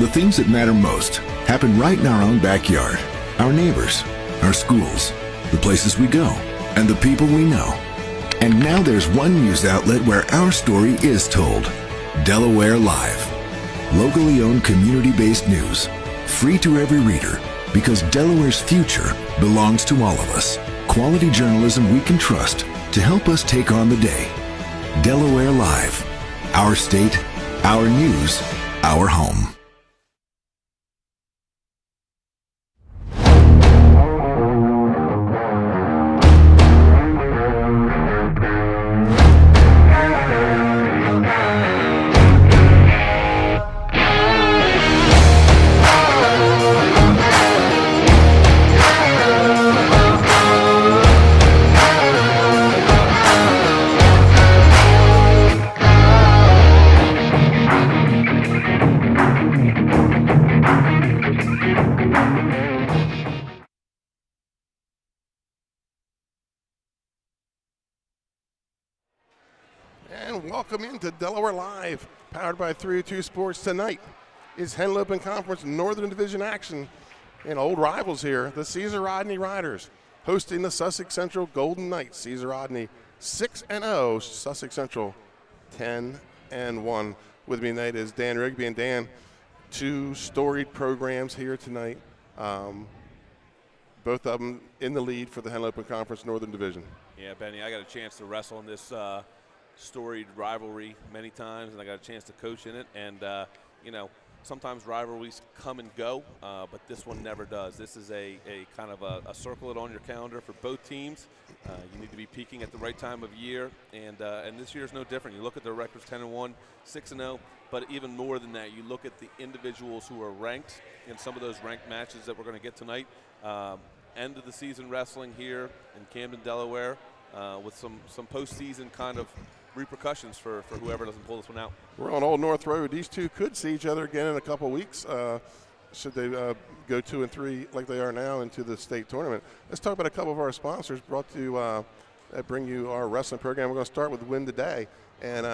The things that matter most happen right in our own backyard. Our neighbors, our schools, the places we go, and the people we know. And now there's one news outlet where our story is told. Delaware Live. Locally owned, community-based news. Free to every reader, because Delaware's future belongs to all of us. Quality journalism we can trust to help us take on the day. Delaware Live. Our state, our news, our home. Welcome into Delaware Live, powered by 302 Sports. Tonight is Henley Open Conference Northern Division action, and old rivals here, the Caesar Rodney Riders, hosting the Sussex Central Golden Knights. Caesar Rodney 6-0, Sussex Central 10-1. With me tonight is Dan Rigby, and Dan, two storied programs here tonight, both of them in the lead for the Henley Open Conference Northern Division. Yeah, Benny, I got a chance to wrestle in this storied rivalry many times, and I got a chance to coach in it. And you know, sometimes rivalries come and go, but this one never does. This is a kind of a circle it on your calendar for both teams. You need to be peaking at the right time of year, and this year is no different. You look at their records: 10-1, 6-0. But even more than that, you look at the individuals who are ranked in some of those ranked matches that we're going to get tonight. End of the season wrestling here in Camden, Delaware, with some postseason kind of repercussions for whoever doesn't pull this one out. We're on Old North Road. These two could see each other again in a couple weeks, should they go 2-3 like they are now into the state tournament. Let's talk about a couple of our sponsors brought to bring you our wrestling program. We're going to start with Win Today. And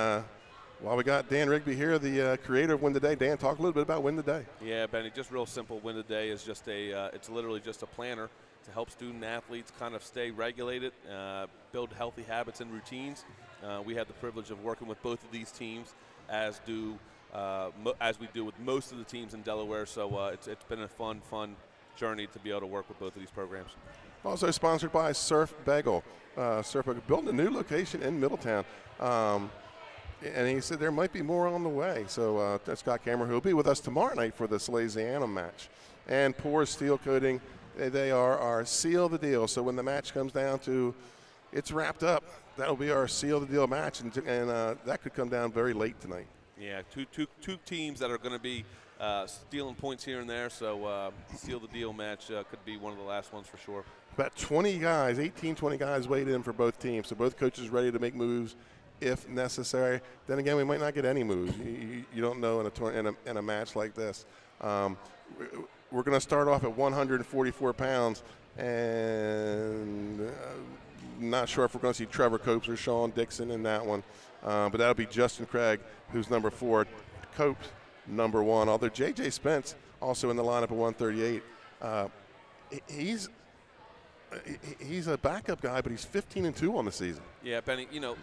while we got Dan Rigby here, the creator of Win Today, Dan, talk a little bit about Win Today. Yeah, Benny, just real simple. Win Today is just it's literally just a planner to help student athletes kind of stay regulated, build healthy habits and routines. We have the privilege of working with both of these teams, as we do with most of the teams in Delaware. So it's been a fun journey to be able to work with both of these programs. Also sponsored by Surf Bagel. Surf Bagel building a new location in Middletown. And he said there might be more on the way. So that's Scott Cameron, who will be with us tomorrow night for the Salesianum match. And Poor Steel Coating, they are our seal the deal. So when the match comes down to it's wrapped up, that'll be our seal the deal match, and that could come down very late tonight. Yeah, two teams that are going to be stealing points here and there. So seal the deal match could be one of the last ones for sure. About 20 guys, 18-20 guys weighed in for both teams. So both coaches ready to make moves if necessary. Then again, we might not get any moves. You don't know in a match like this. We're going to start off at 144 pounds, and not sure if we're going to see Trevor Copes or Sean Dixon in that one, but that'll be Justin Craig, who's number 4, Copes number 1. Although J.J. Spence also in the lineup at 138. He's a backup guy, but he's 15-2 on the season. Yeah, Benny, you know,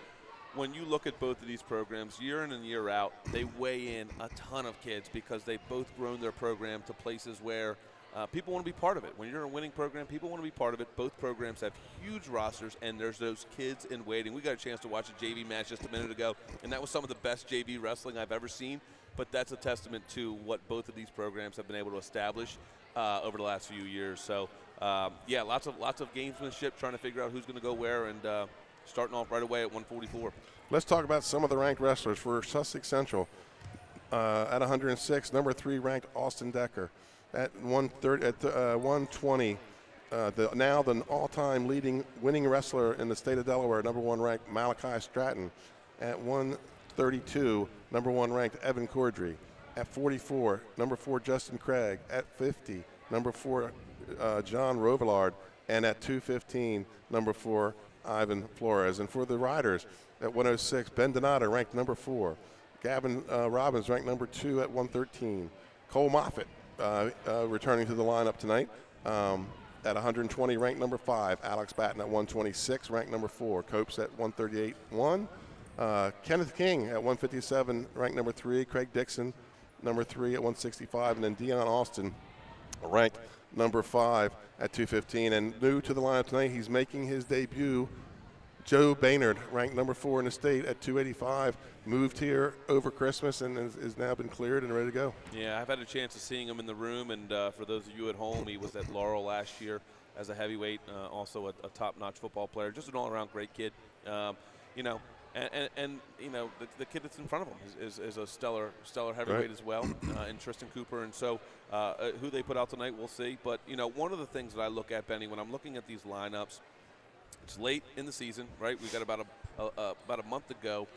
when you look at both of these programs, year in and year out, they weigh in a ton of kids because they've both grown their program to places where people want to be part of it. When you're in a winning program, people want to be part of it. Both programs have huge rosters, and there's those kids in waiting. We got a chance to watch a JV match just a minute ago, and that was some of the best JV wrestling I've ever seen. But that's a testament to what both of these programs have been able to establish over the last few years. So, yeah, lots of gamesmanship, trying to figure out who's going to go where, and starting off right away at 144. Let's talk about some of the ranked wrestlers for Sussex Central. At 106, number 3 ranked Austin Decker. At 120, now the all-time winning wrestler in the state of Delaware, number 1 ranked Malachi Stratton. At 132, number 1 ranked Evan Cordry. At 44, number 4 Justin Craig. At 50, number 4 John Rovillard. And at 215, number 4 Ivan Flores. And for the riders, at 106, Ben Donato ranked number 4. Gavin Robbins ranked number 2 at 113. Cole Moffitt returning to the lineup tonight. At 120, ranked number 5. Alex Batten at 126, ranked number 4. Copes at 138-1. Kenneth King at 157, ranked number 3. Craig Dixon, number 3 at 165. And then Deion Austin, ranked number 5 at 215. And new to the lineup tonight, he's making his debut. Joe Baynard, ranked number 4 in the state at 285, moved here over Christmas and has now been cleared and ready to go. Yeah, I've had a chance of seeing him in the room, and for those of you at home, he was at Laurel last year as a heavyweight, also a top-notch football player, just an all-around great kid. You know, and you know, the kid that's in front of him is a stellar heavyweight as well, and Tristan Cooper. And so who they put out tonight, we'll see. But, you know, one of the things that I look at, Benny, when I'm looking at these lineups, it's late in the season, right? We've got about a month to go.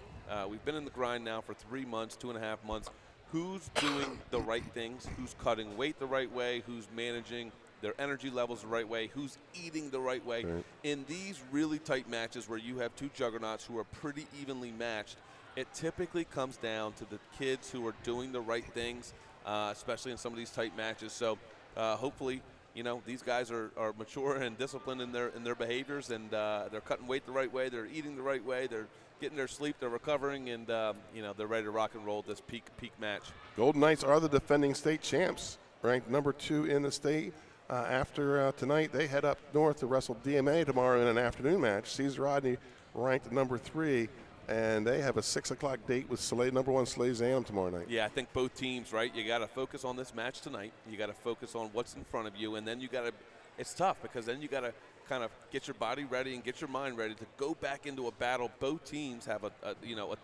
We've been in the grind now for 3 months, 2.5 months. Who's doing the right things? Who's cutting weight the right way? Who's managing their energy levels the right way? Who's eating the right way? Right. In these really tight matches where you have two juggernauts who are pretty evenly matched, it typically comes down to the kids who are doing the right things, especially in some of these tight matches. So hopefully, you know, these guys are mature and disciplined in their behaviors, and they're cutting weight the right way, they're eating the right way, they're getting their sleep, they're recovering, and you know, they're ready to rock and roll this peak match. Golden Knights are the defending state champs, ranked number 2 in the state. After tonight, they head up north to wrestle DMA tomorrow in an afternoon match. Caesar Rodney ranked number 3. And they have a 6 o'clock date with number 1 Slay Zanum tomorrow night. Yeah, I think both teams, right? You got to focus on this match tonight. You got to focus on what's in front of you, and then you got to. It's tough because then you got to kind of get your body ready and get your mind ready to go back into a battle. Both teams have a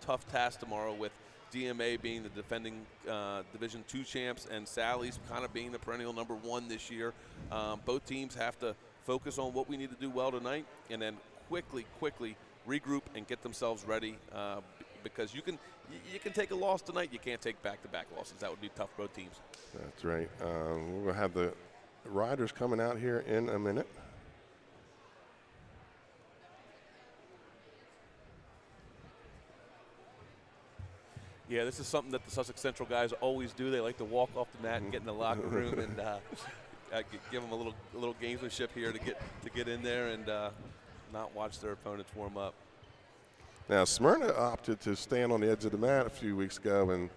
tough task tomorrow, with DMA being the defending Division II champs and Sally's kind of being the perennial number 1 this year. Both teams have to focus on what we need to do well tonight, and then quickly regroup and get themselves ready, because you can take a loss tonight. You can't take back-to-back losses. That would be tough for both teams. That's right. We'll have the riders coming out here in a minute. Yeah, this is something that the Sussex Central guys always do. They like to walk off the mat and get in the locker room and give them a little gamesmanship here to get in there and not watch their opponents warm up. Now, Smyrna opted to stand on the edge of the mat a few weeks ago, and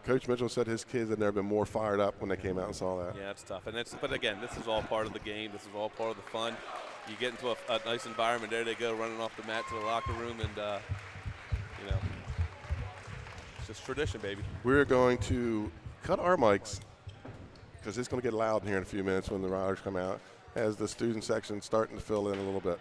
Coach Mitchell said his kids had never been more fired up when they came out and saw that. Yeah, it's tough. But again, this is all part of the game. This is all part of the fun. You get into a nice environment. There they go, running off the mat to the locker room, and you know, it's just tradition, baby. We're going to cut our mics because it's going to get loud in here in a few minutes when the riders come out, as the student section starting to fill in a little bit.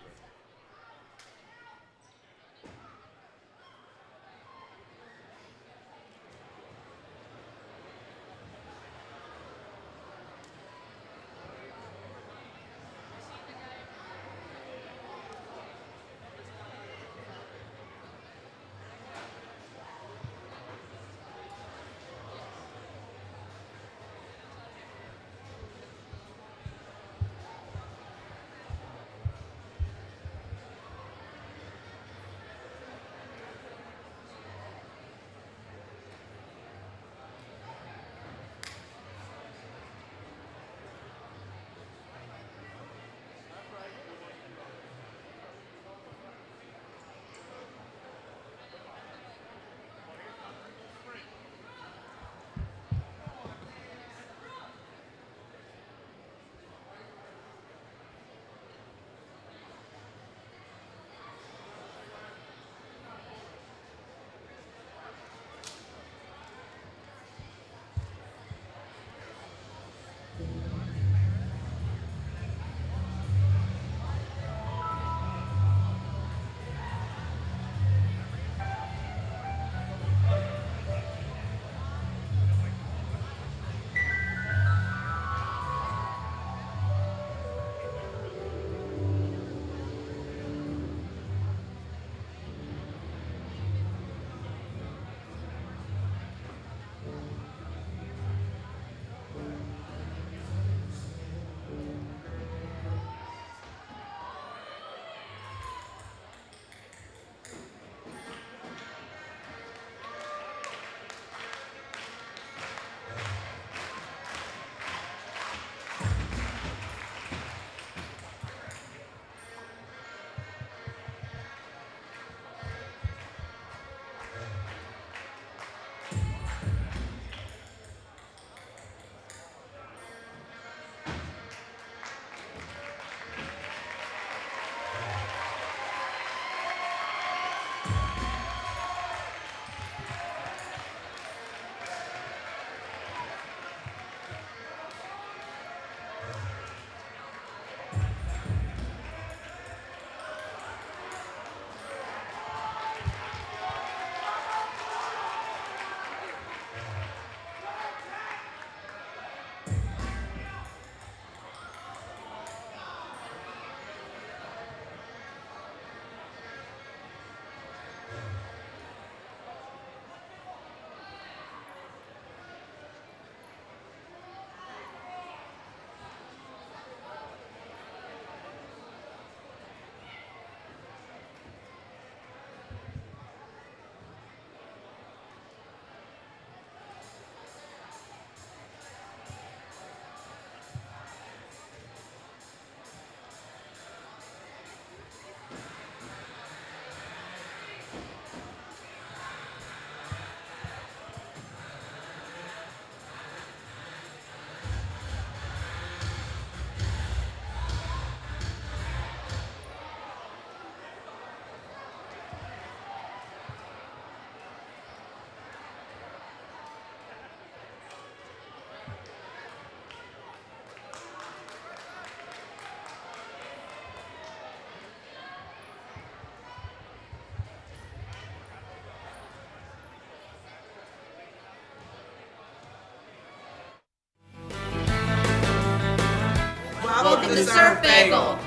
Welcome to Surf Bagel.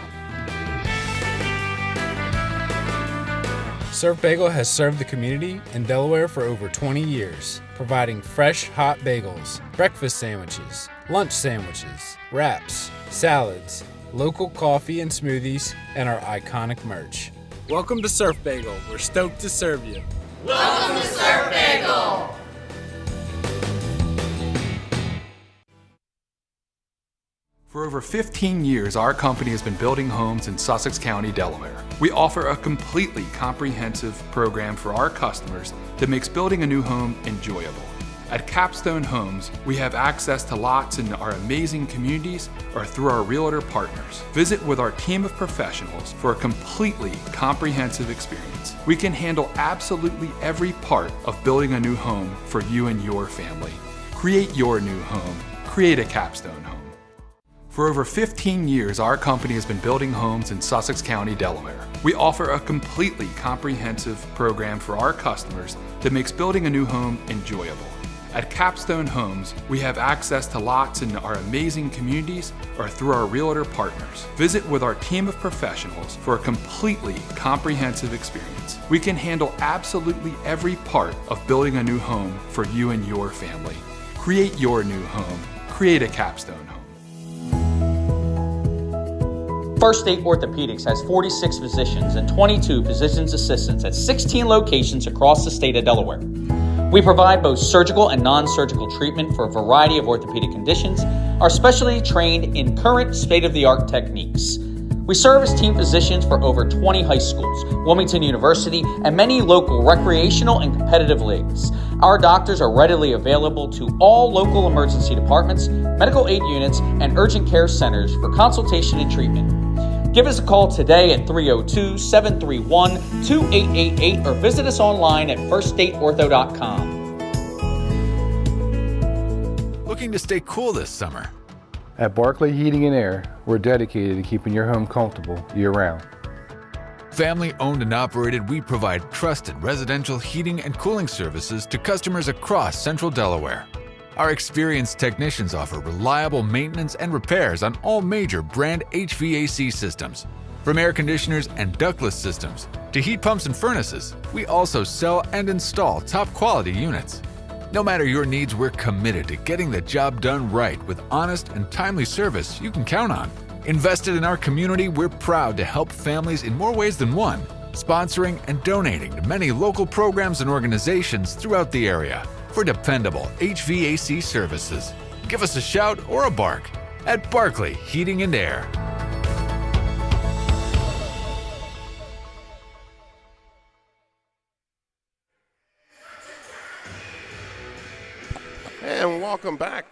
Surf Bagel has served the community in Delaware for over 20 years, providing fresh, hot bagels, breakfast sandwiches, lunch sandwiches, wraps, salads, local coffee and smoothies, and our iconic merch. Welcome to Surf Bagel. We're stoked to serve you. Welcome to Surf Bagel. For over 15 years, our company has been building homes in Sussex County, Delaware. We offer a completely comprehensive program for our customers that makes building a new home enjoyable. At Capstone Homes, we have access to lots in our amazing communities or through our realtor partners. Visit with our team of professionals for a completely comprehensive experience. We can handle absolutely every part of building a new home for you and your family. Create your new home. Create a Capstone Home. For over 15 years, our company has been building homes in Sussex County, Delaware. We offer a completely comprehensive program for our customers that makes building a new home enjoyable. At Capstone Homes, we have access to lots in our amazing communities or through our realtor partners. Visit with our team of professionals for a completely comprehensive experience. We can handle absolutely every part of building a new home for you and your family. Create your new home. Create a Capstone Home. First State Orthopedics has 46 physicians and 22 physician's assistants at 16 locations across the state of Delaware. We provide both surgical and non-surgical treatment for a variety of orthopedic conditions, are specially trained in current state-of-the-art techniques. We serve as team physicians for over 20 high schools, Wilmington University, and many local recreational and competitive leagues. Our doctors are readily available to all local emergency departments, medical aid units, and urgent care centers for consultation and treatment. Give us a call today at 302-731-2888 or visit us online at firststateortho.com. Looking to stay cool this summer? At Barclay Heating and Air, we're dedicated to keeping your home comfortable year-round. Family owned and operated, we provide trusted residential heating and cooling services to customers across central Delaware. Our experienced technicians offer reliable maintenance and repairs on all major brand HVAC systems. From air conditioners and ductless systems to heat pumps and furnaces, we also sell and install top quality units. No matter your needs, we're committed to getting the job done right with honest and timely service you can count on. Invested in our community, we're proud to help families in more ways than one, sponsoring and donating to many local programs and organizations throughout the area for dependable HVAC services. Give us a shout or a bark at Barclay Heating and Air. And welcome back.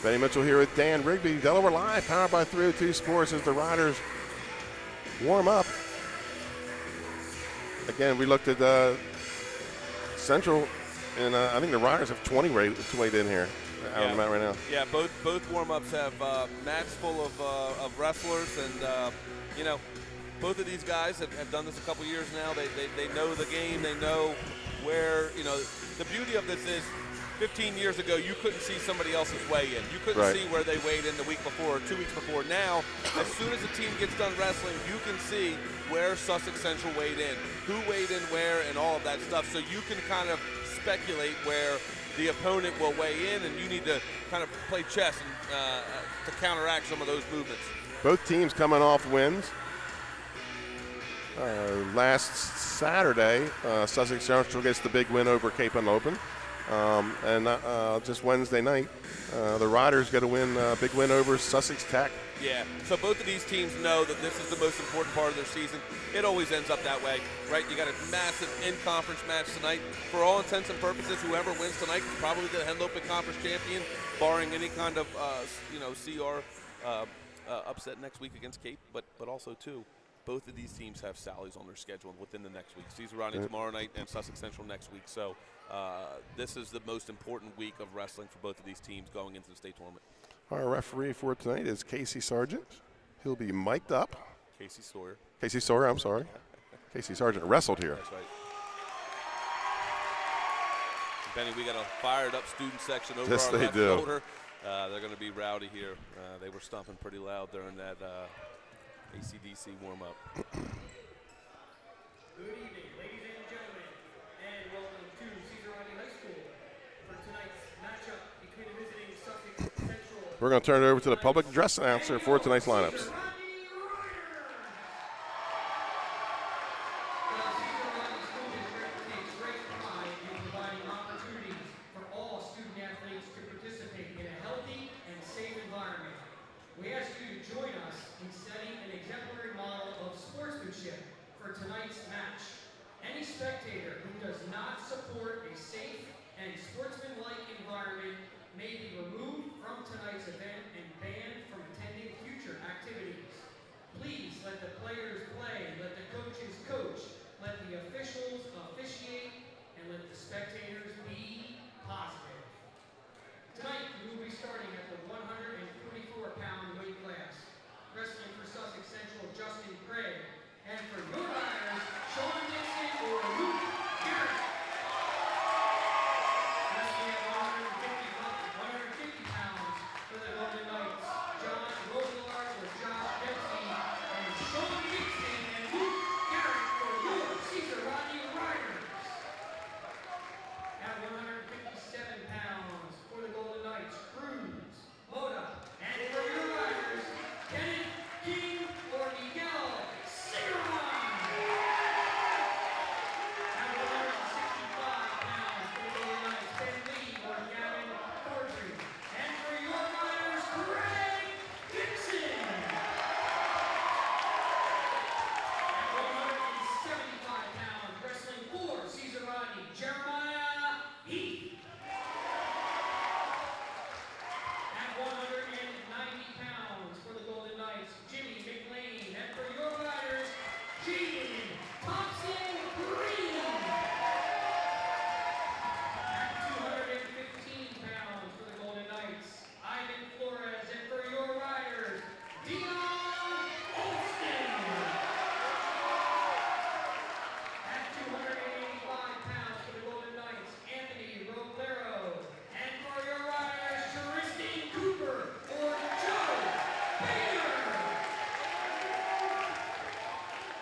Benny Mitchell here with Dan Rigby, Delaware Live, powered by 302 Sports as the Riders warm up. Again, we looked at Central, and I think the Riders have 20 weighed in here. Out on the mat right now. Yeah, both warm-ups have mats full of wrestlers, and both of these guys have done this a couple years now. They know the game. They know where, the beauty of this is 15 years ago, you couldn't see somebody else's weigh-in. You couldn't see where they weighed in the week before or 2 weeks before. Now, as soon as the team gets done wrestling, you can see where Sussex Central weighed in, who weighed in where, and all of that stuff. So you can kind of speculate where the opponent will weigh in, and you need to kind of play chess and, to counteract some of those movements. Both teams coming off wins. Last Saturday, Sussex Central gets the big win over Cape and Open. Just Wednesday night, the Riders get a big win over Sussex Tech. Yeah, so both of these teams know that this is the most important part of their season. It always ends up that way, right? You got a massive in-conference match tonight. For all intents and purposes, whoever wins tonight is probably the Henlopen Conference champion, barring any kind of, CR upset next week against Cape. But also, too, both of these teams have Sally's on their schedule within the next week. Caesar Rodney tomorrow night and Sussex Central next week. So this is the most important week of wrestling for both of these teams going into the state tournament. Our referee for tonight is Casey Sargent. He'll be mic'd up. Casey Sawyer, I'm sorry. Casey Sargent wrestled here. That's right. Benny, we got a fired up student section over our left shoulder. they're going to be rowdy here. They were stomping pretty loud during that AC/DC warm-up. Good evening, ladies and gentlemen, and welcome to Cesar Rodney High School for tonight's matchup between the visiting Sussex Central. We're going to turn it over to the public address announcer for tonight's lineups. We ask you to join us in setting an exemplary model of sportsmanship for tonight's match. Any spectator who does not support a safe and sportsmanlike environment may be removed from tonight's event and banned from attending future activities. Please let the players play, let the coaches coach, let the officials officiate, and let the spectators be positive. Tonight, we will be starting at the 144-pound weight class. Wrestling for Sussex Central, Justin Craig. And for your riders, Sean Dixon or Luke Garrett. Wrestling at 150 pounds for the Golden Knights, John Robillard or Josh Dempsey. And Sean Dixon and Luke Garrett for your Cesar Rodney Riders. At 157 pounds for the Golden Knights, Cruz, Moda, and for your riders, Kenneth King or Miguel Cigarron. At 165 pounds for the Golden Knights, Ben Lee or Gavin Cordry. And for your riders, Greg Dixon. At 175 pounds, wrestling for Cesar Rodney, Jeremiah Heath. At 190 pounds for the Golden Knights, Jimmy McLean. And for your riders, Jaden Thompson Green. At 215 pounds for the Golden Knights, Ivan Flores. And for your riders, Dion Olsen. At 285 pounds for the Golden Knights, Anthony Roblero. And for your riders, Tristan Cooper or Joe Bader.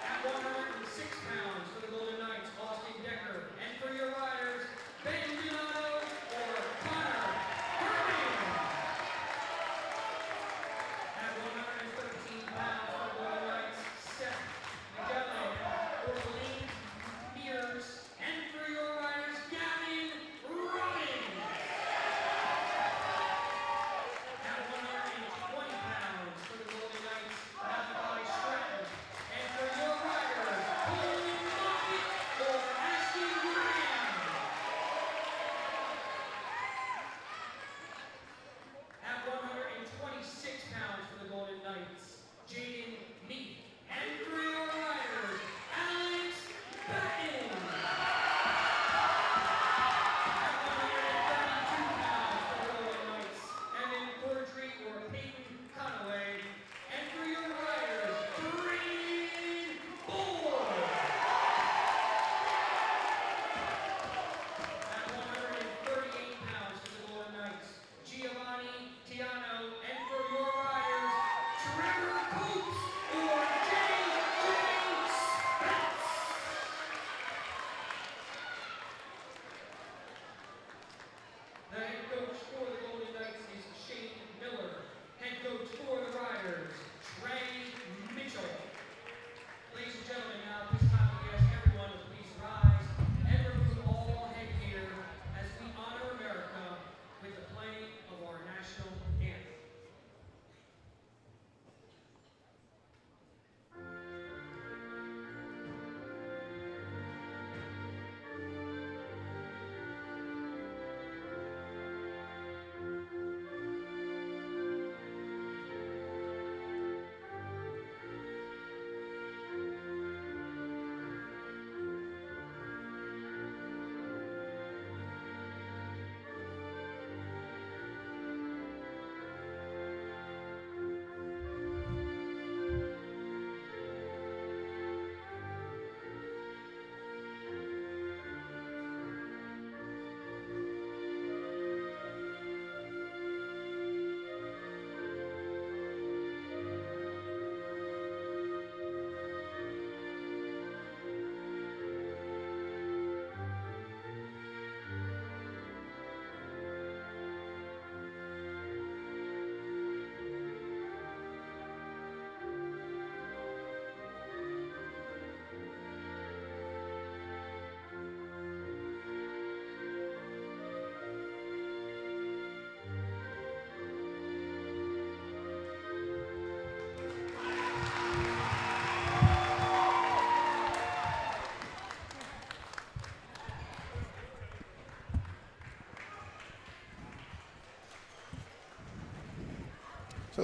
At 106 pounds for the Golden Knights, Austin Decker. And for your riders, Ben Donato or Connor Herman. At 113 pounds for the Golden Knights, Seth McGovern or Lane Mears. And for your riders, Gavin Robbins. At 120 pounds for the Golden Knights, Malachi Stratton. And for your riders, Colin Moffitt or Ashton Graham. At 126 pounds for the Golden Knights, Jaden Meek. And for your riders, Alex Batten. At 132 pounds for the Golden Knights, Evan Cordry or Peyton Conaway. And for your riders, Brandon Bull. At 138 pounds for the Golden Knights, Giovanni Tiano. And for your riders, Trevor Coops or J.J. Spence. The head coach for the Golden Knights is Shane Miller. Head coach for the Riders, Trey Mitchell. Ladies and gentlemen, now at this time we ask everyone to please rise and remove all headgear as we honor America with the playing of our national anthem.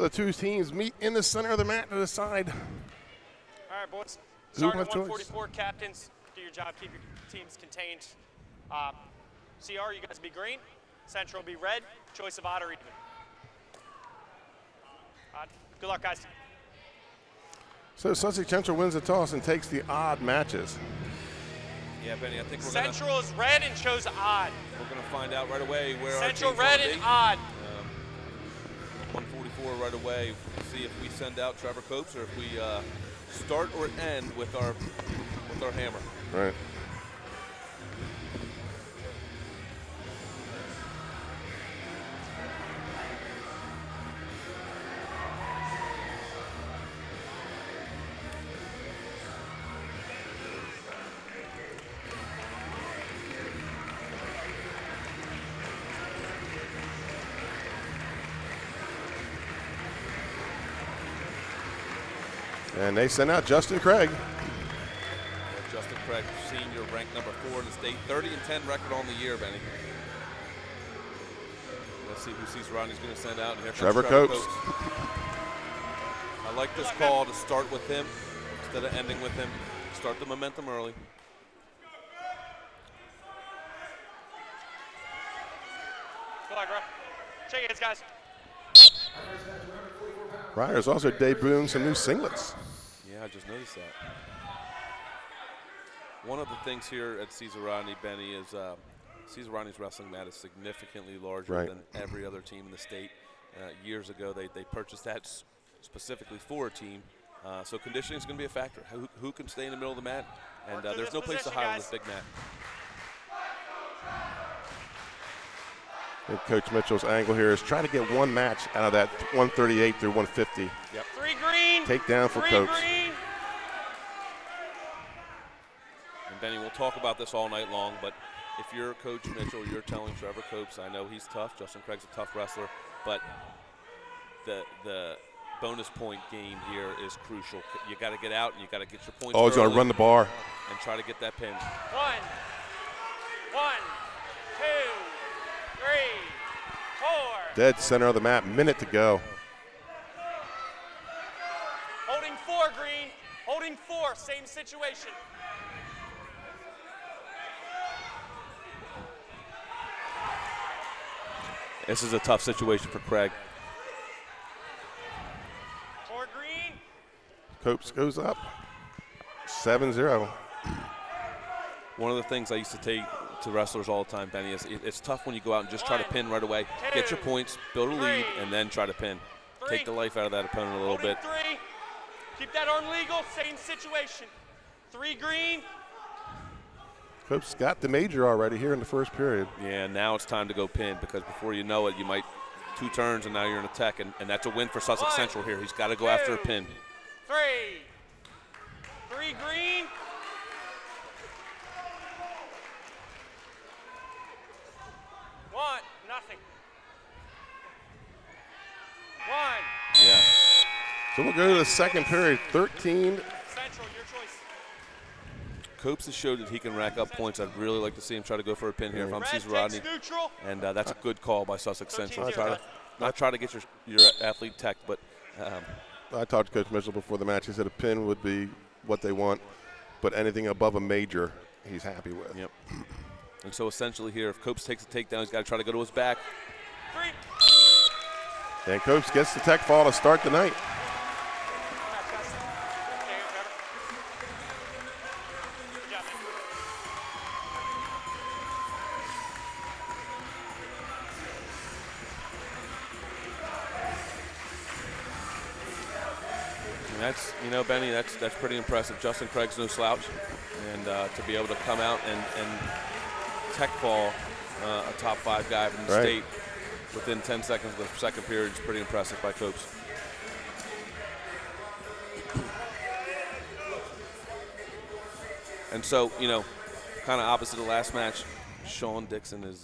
the two teams meet in the center of the mat to decide. All right, boys. Who Starting have at choice? 144, captains, do your job, keep your teams contained. CR, you guys be green. Central be red. Choice of odd or even. Odd. Good luck, guys. So Sussex Central wins the toss and takes the odd matches. Yeah, Benny, I think Central is red and chose odd. We're going to find out right away where Central our team's red gonna and be. odd. 144 right away. See if we send out Trevor Copes or if we start or end with our hammer. Right. And they send out Justin Craig. Justin Craig, senior, ranked number 4 in the state, 30-10 record on the year, Benny. Let's see who sees Rodney's going to send out. And here comes Trevor Copes. I like this call to start with him instead of ending with him. Start the momentum early. Good luck, bro. Shake hands, guys. Ryder's also debuting some new singlets. Yeah, I just noticed that. One of the things here at Cesar Rodney, Benny, is Cesar Rodney's wrestling mat is significantly larger than every other team in the state. Years ago, they purchased that specifically for a team. So conditioning is going to be a factor. Who can stay in the middle of the mat? And there's no place to hide on this big mat. And Coach Mitchell's angle here is try to get one match out of that 138 through 150. Yep. 3 green. Take down for 3 Copes. green. And Benny, we'll talk about this all night long, but if you're Coach Mitchell, you're telling Trevor Copes, I know he's tough, Justin Craig's a tough wrestler, but the bonus point game here is crucial. You got to get out and you got to get your points. Oh, he's going to run the bar. And try to get that pin. 1, 2, 3, 4. Dead center of the mat, minute to go. Holding 4, green. Holding 4, same situation. This is a tough situation for Craig. 4 green. Copes goes up, 7-0. One of the things I used to take to wrestlers all the time, Benny, is it's tough when you go out and just try to pin right away. Get your points, build a lead, and then try to pin. Take the life out of that opponent a little bit. 3. Keep that arm legal, same situation. 3 green. Copes got the major already here in the first period. Yeah, now it's time to go pin because before you know it, you might 2 turns and now you're in a tech, and that's a win for Sussex 1, Central here. He's got to go after a pin. 3. 3 green. One, nothing. 1. Yeah. So we'll go to the second period, 13. Central, your choice. Copes has showed that he can rack up points. I'd really like to see him try to go for a pin here if I'm Red Cesar takes Rodney. neutral. And that's a good call by Sussex Central. 13-0. Not try to get your athlete tech, but I talked to Coach Mitchell before the match. He said a pin would be what they want, but anything above a major, he's happy with. Yep. And so essentially here, if Copes takes a takedown, he's got to try to go to his back. 3. And Copes gets the tech fall to start the night. That's, Benny, that's pretty impressive. Justin Craig's no slouch, and to be able to come out and tech fall a top 5 guy from the state within 10 seconds of the second period is pretty impressive by Copes. And so, kind of opposite of the last match, Sean Dixon is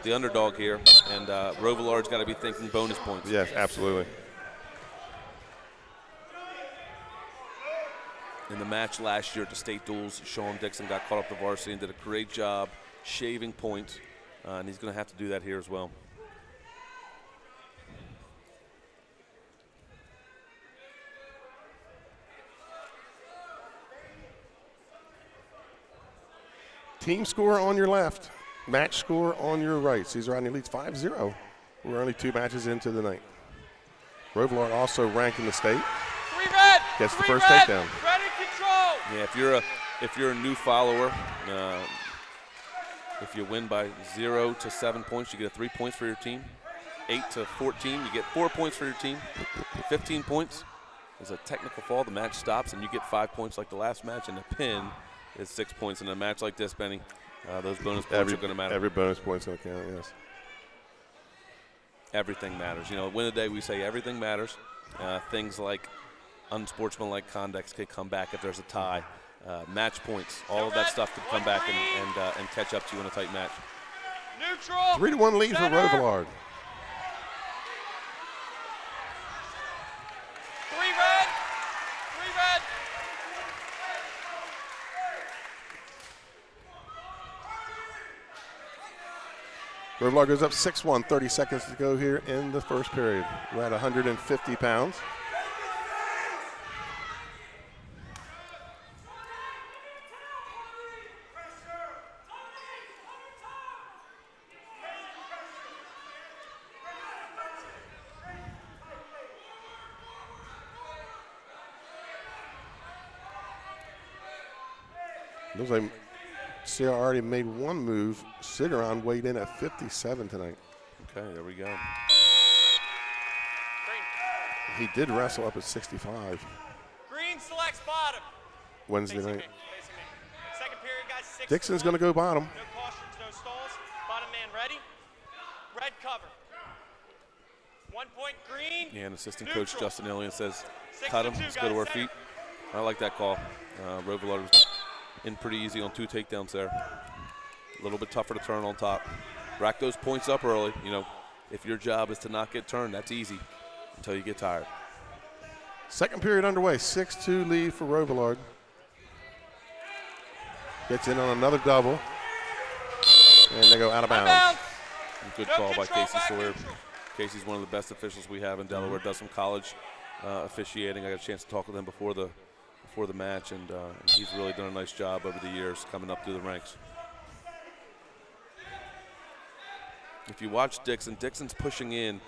the underdog here, and Rovillard's got to be thinking bonus points. Yes, absolutely. In the match last year at the state duels, Sean Dixon got caught up to varsity and did a great job shaving points, and he's going to have to do that here as well. Team score on your left, match score on your right. Caesar Rodney leads 5-0. We're only 2 matches into the night. Rovilard also ranked in the state. 3 red. Gets the 3 first red. takedown. Ready, control. Yeah, if you're a new follower, if you win by 0 to 7 points, you get 3 points for your team. 8 to 14, you get 4 points for your team. 15 points is a technical fall. The match stops, and you get 5 points like the last match, and the pin is 6 points. In a match like this, Benny, those bonus points are going to matter. Every bonus point's going to count, yes. Everything matters. You know, win a day, we say everything matters. Things like unsportsmanlike conduct could come back if there's a tie. Match points, all of that stuff could come back and catch up to you in a tight match. Neutral. 3-1 lead for Rovilard. 3 red. 3 red. Rovilard goes up 6-1, 30 seconds to go here in the first period. We're at 150 pounds. Looks like Sierra already made one move. Cigaron weighed in at 57 tonight. Okay, there we go. Green. He did wrestle up at 65 Green selects bottom. Wednesday Facing night. me. Facing me. Second period, guys. 6 Dixon's going to go bottom. No cautions, no stalls. Bottom man ready. Red cover. 1 point green. Yeah, and assistant Neutral. coach Justin Illian says, 6 cut to him, 2, let's go to our guys, feet. center. I like that call. Rovilard was in pretty easy on 2 takedowns there. A little bit tougher to turn on top. Rack those points up early. You know, if your job is to not get turned, that's easy until you get tired. Second period underway. 6-2 lead for Rovilard. Gets in on another double. And they go out of bounds. Good No call by control, Casey back Sawyer. neutral. Casey's one of the best officials we have in Delaware. Does some college officiating. I got a chance to talk with him before the match, and he's really done a nice job over the years coming up through the ranks. If you watch Dixon, Dixon's pushing in,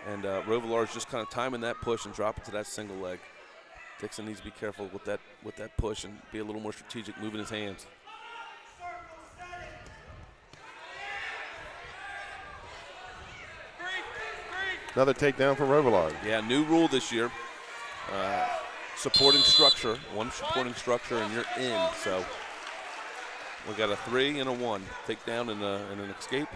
and Rovilard's just kind of timing that push and dropping to that single leg. Dixon needs to be careful with that push and be a little more strategic, moving his hands. Another takedown for Rovilard. Yeah, new rule this year. Supporting structure, one supporting structure, and you're in. So we got a 3 and a 1. Takedown and an escape.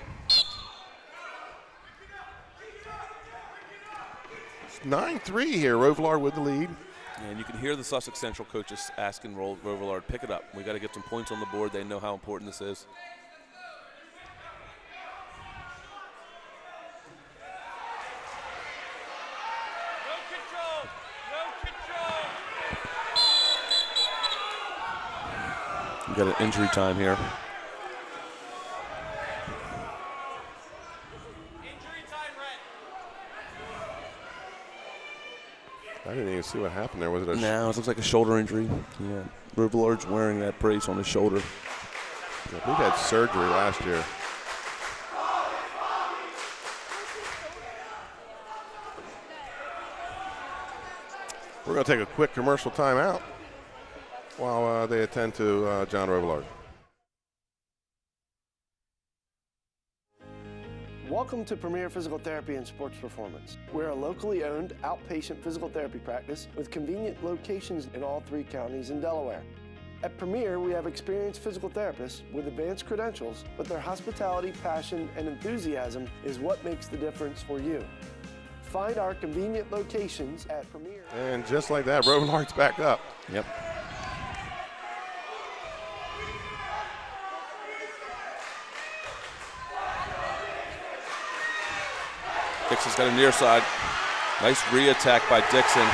It's 9-3 here. Rovilard with the lead. And you can hear the Sussex Central coaches asking Rovilard, pick it up. We got to get some points on the board. They know how important this is. We got an injury time here. Injury time red. I didn't even see what happened there. Was it a No, it looks like a shoulder injury. Yeah, Rovilard's wearing that brace on his shoulder. We've had surgery last year. We're going to take a quick commercial timeout while they attend to John Rovilard. Welcome to Premier Physical Therapy and Sports Performance. We're a locally owned outpatient physical therapy practice with convenient locations in all 3 counties in Delaware. At Premier, we have experienced physical therapists with advanced credentials, but their hospitality, passion, and enthusiasm is what makes the difference for you. Find our convenient locations at Premier. And just like that, Rovilard's back up. Yep. Dixon's got a near side. Nice re-attack by Dixon.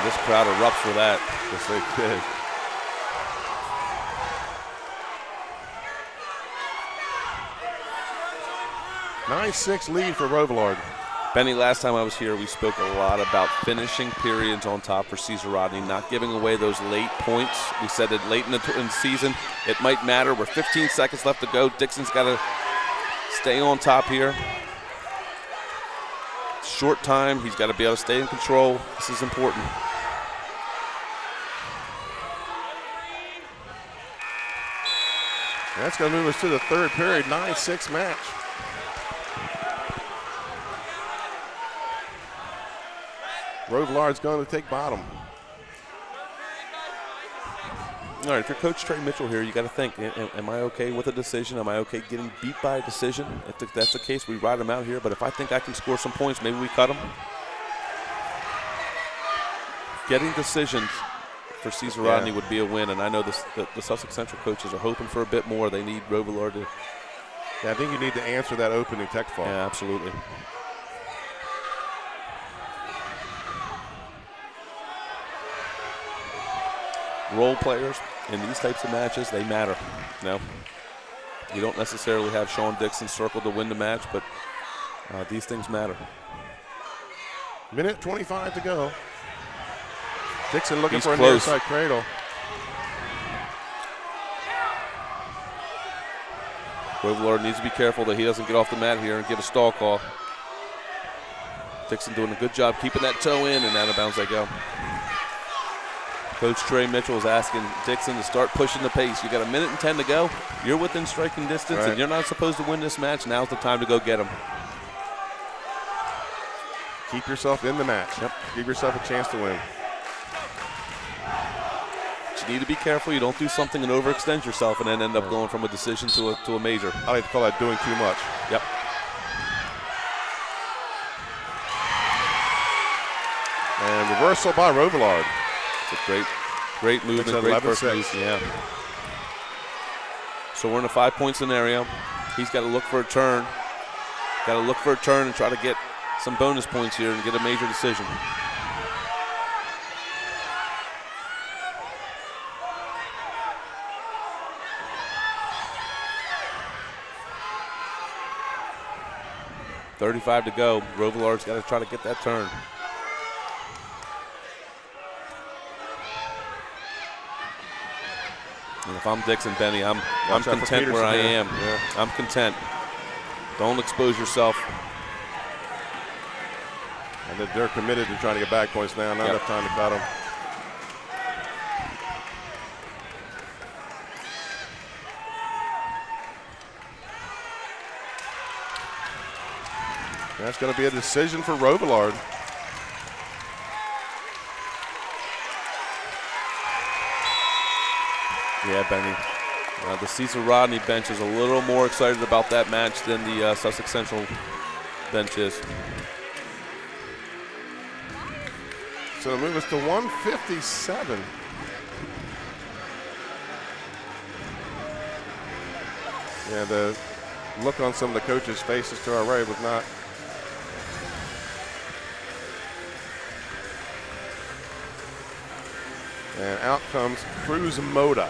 This crowd erupts for that. Yes, they did. Nine-6 lead for Rovilard. Benny, last time I was here, we spoke a lot about finishing periods on top for Caesar Rodney, not giving away those late points. We said that late in the season, it might matter. We're 15 seconds left to go. Dixon's got to stay on top here. Short time. He's got to be able to stay in control. This is important. That's going to move us to the third period, 9-6 match. Rovillard's going to take bottom. All right, if you're Coach Trey Mitchell here, you got to think, am I okay with a decision? Am I okay getting beat by a decision? If that's the case, we ride him out here. But if I think I can score some points, maybe we cut him. Getting decisions for Caesar Rodney would be a win, and I know the Sussex Central coaches are hoping for a bit more. They need Rovillard to. Yeah, I think you need to answer that opening tech fall. Yeah, absolutely. Role players in these types of matches, they matter. You don't necessarily have Sean Dixon circled to win the match, but these things matter. Minute 25 to go. Dixon looking He's for a close. near side cradle. Rovillard needs to be careful that he doesn't get off the mat here and give a stall call. Dixon doing a good job keeping that toe in, and out of bounds they go. Coach Trey Mitchell is asking Dixon to start pushing the pace. You got a minute and 10 to go. You're within striking distance, and you're not supposed to win this match. Now's the time to go get him. Keep yourself in the match. Yep. Give yourself a chance to win. But you need to be careful. You don't do something and overextend yourself and then end up going from a decision to a major. I like to call that doing too much. Yep. And reversal by Rovillard. It's a great movement, great first move. Yeah. So we're in a 5-point scenario. He's got to look for a turn. Got to look for a turn and try to get some bonus points here and get a major decision. .35 to go. Rovillard's got to try to get that turn. And if I'm Dixon, Benny, I'm content where I am. Yeah. I'm content. Don't expose yourself. And they're committed to trying to get back points now. Not enough time to cut them. That's going to be a decision for Rovillard. Yeah, Benny. The Caesar Rodney bench is a little more excited about that match than the Sussex Central bench is. So it'll move us to 157. Yeah, the look on some of the coaches' faces to our right was not. And out comes Cruz Moda.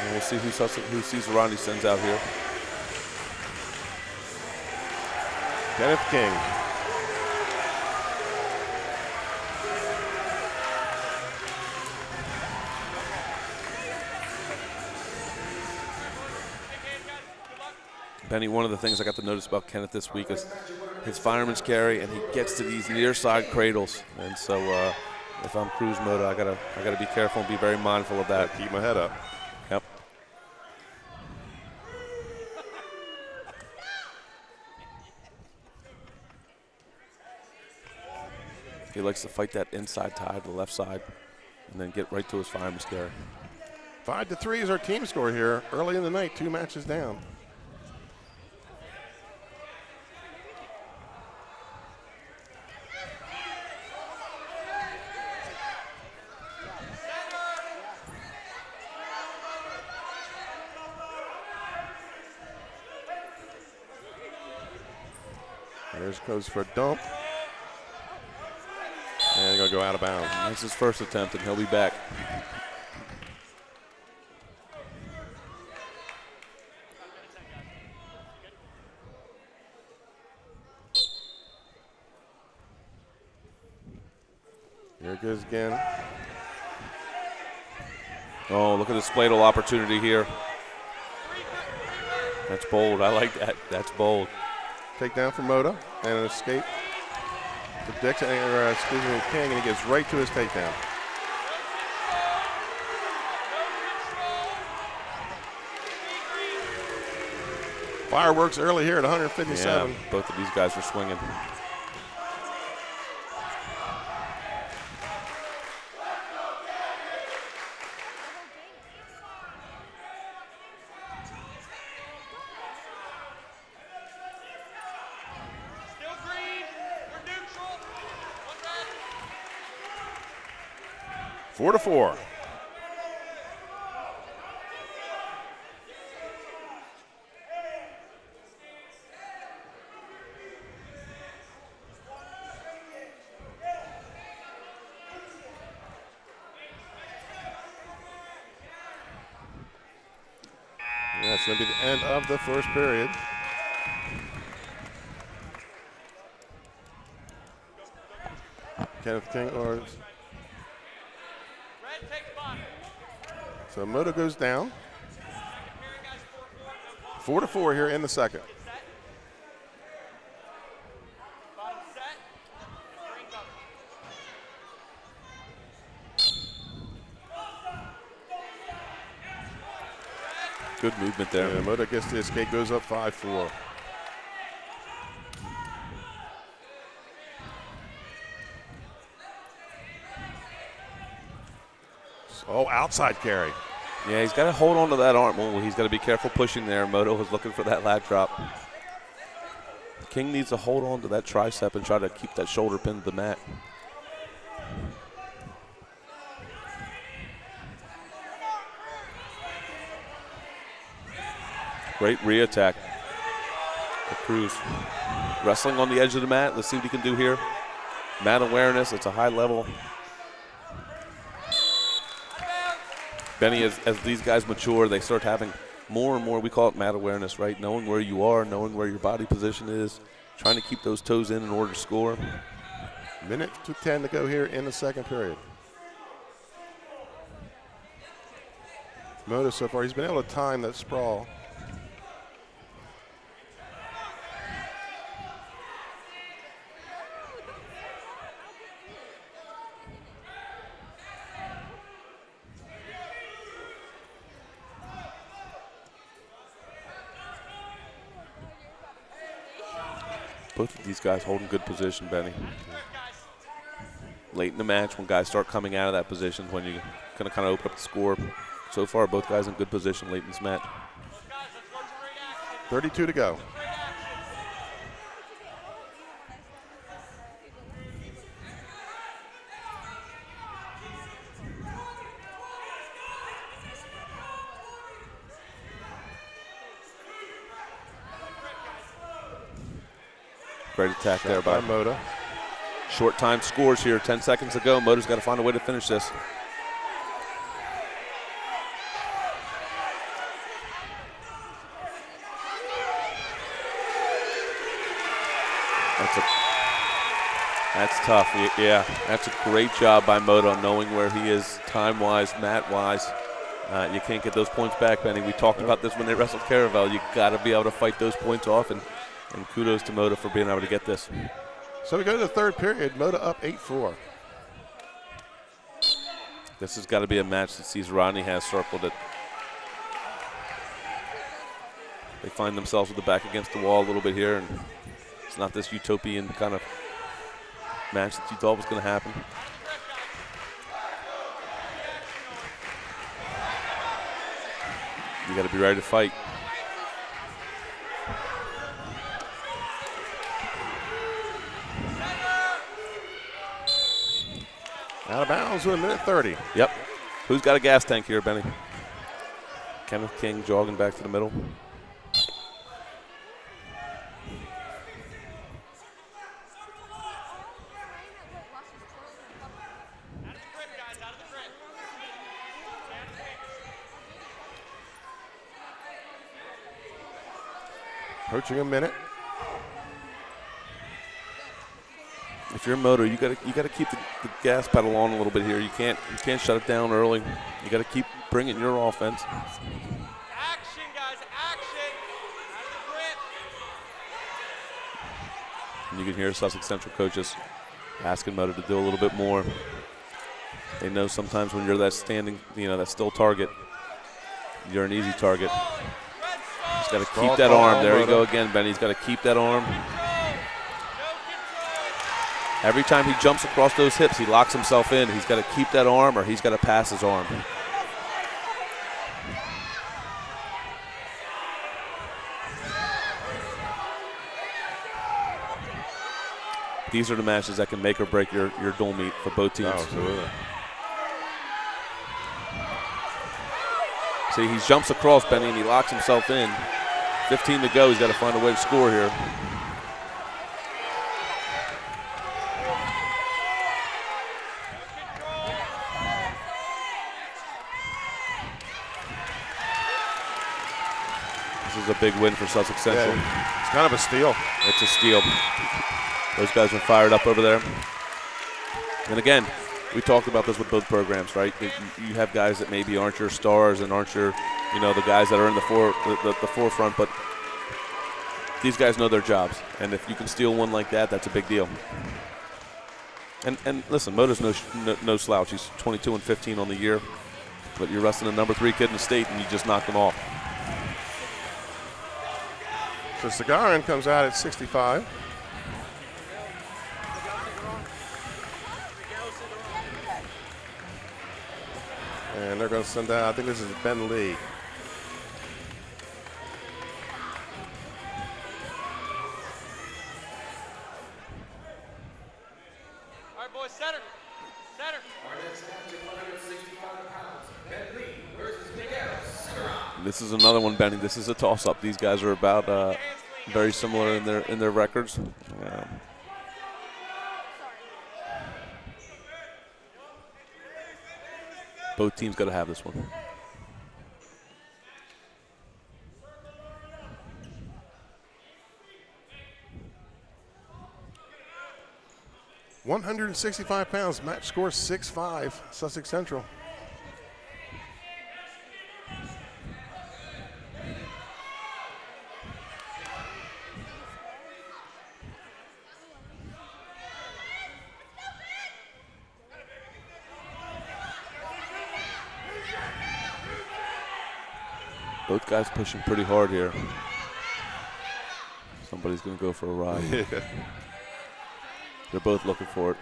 And we'll see who Caesar Rodney sends out here. Kenneth King. Benny, one of the things I got to notice about Kenneth this week is his fireman's carry, and he gets to these near side cradles. And so if I'm Cruz Moda, I gotta be careful and be very mindful of that. Keep my head up. Yep. He likes to fight that inside tie to the left side and then get right to his fireman's carry. 5-3 is our team score here. Early in the night, 2 matches down. There's goes for a dump. And going to go out of bounds. That's his first attempt, and he'll be back. Here it goes again. Oh, look at the Spladle opportunity here. That's bold. I like that. That's bold. Takedown for Moda and an escape to Dixon, King, and he gets right to his takedown. Fireworks early here at 157. Yeah, both of these guys are swinging. Still green. We're neutral. 4-4. That's going to be the end of the first period. Kenneth King or so Moda goes down. 4-4 here in the second. Good movement there. Yeah, Moda gets the escape, goes up 5-4. Oh, outside carry. Yeah, he's got to hold on to that arm. Well, he's got to be careful pushing there. Moto was looking for that lat drop. King needs to hold on to that tricep and try to keep that shoulder pinned to the mat. Great re-attack. Cruz wrestling on the edge of the mat. Let's see what he can do here. Mat awareness, it's a high level. Benny, as these guys mature, they start having more and more, we call it mat awareness, right? Knowing where you are, knowing where your body position is, trying to keep those toes in order to score. Minute to 10 to go here in the second period. Moda so far, he's been able to time that sprawl. Both of these guys holding good position, Benny. Late in the match, when guys start coming out of that position, when you're going to kind of open up the score. So far, both guys in good position late in this match. 32 to go. Great attack there by Moda. Short time scores here, 10 seconds to go. Moda's got to find a way to finish this. That's tough. Yeah, that's a great job by Moda knowing where he is time-wise, mat-wise. You can't get those points back, Benny. We talked about this when they wrestled Caravel. You got to be able to fight those points off, and kudos to Moda for being able to get this. So we go to the third period. Moda up 8-4. This has got to be a match that sees Rodney has circled it. They find themselves with the back against the wall a little bit here, and it's not this utopian kind of match that you thought was going to happen. You got to be ready to fight. Out of bounds with a minute 30. Yep. Who's got a gas tank here, Benny? Kenneth King jogging back to the middle. Approaching a minute. if you're a motor, you got to keep the gas pedal on a little bit here. You can't shut it down early. You got to keep bringing your offense. Action, guys, action. Out of the grip. And you can hear Sussex Central coaches asking motor to do a little bit more. They know sometimes when you're that standing, that still target, you're an easy target. He's got to keep that arm. There you go again, Benny. He's got to keep that arm. Every time he jumps across those hips, he locks himself in. He's got to keep that arm or he's got to pass his arm. These are the matches that can make or break your dual meet for both teams. Oh, absolutely. See, he jumps across, Benny, and he locks himself in. 15 to go. He's got to find a way to score here. This is a big win for Sussex Central. Yeah, it's kind of a steal. It's a steal. Those guys are fired up over there. And again, we talked about this with both programs, right? You have guys that maybe aren't your stars and aren't your, the guys that are in the forefront, but these guys know their jobs. And if you can steal one like that, that's a big deal. And listen, Moto's no slouch. He's 22-15 on the year, but you're wrestling a number 3 kid in the state, and you just knocked him off. So Sagarin comes out at 65. And they're going to send out, I think this is Ben Lee. All right, boys, center. Center. This is another one, Benny. This is a toss-up. These guys are about very similar in their records. Both teams got to have this one. £165, match score 6-5, Sussex Central. Both guys pushing pretty hard here. Somebody's going to go for a ride. Yeah. They're both looking for it.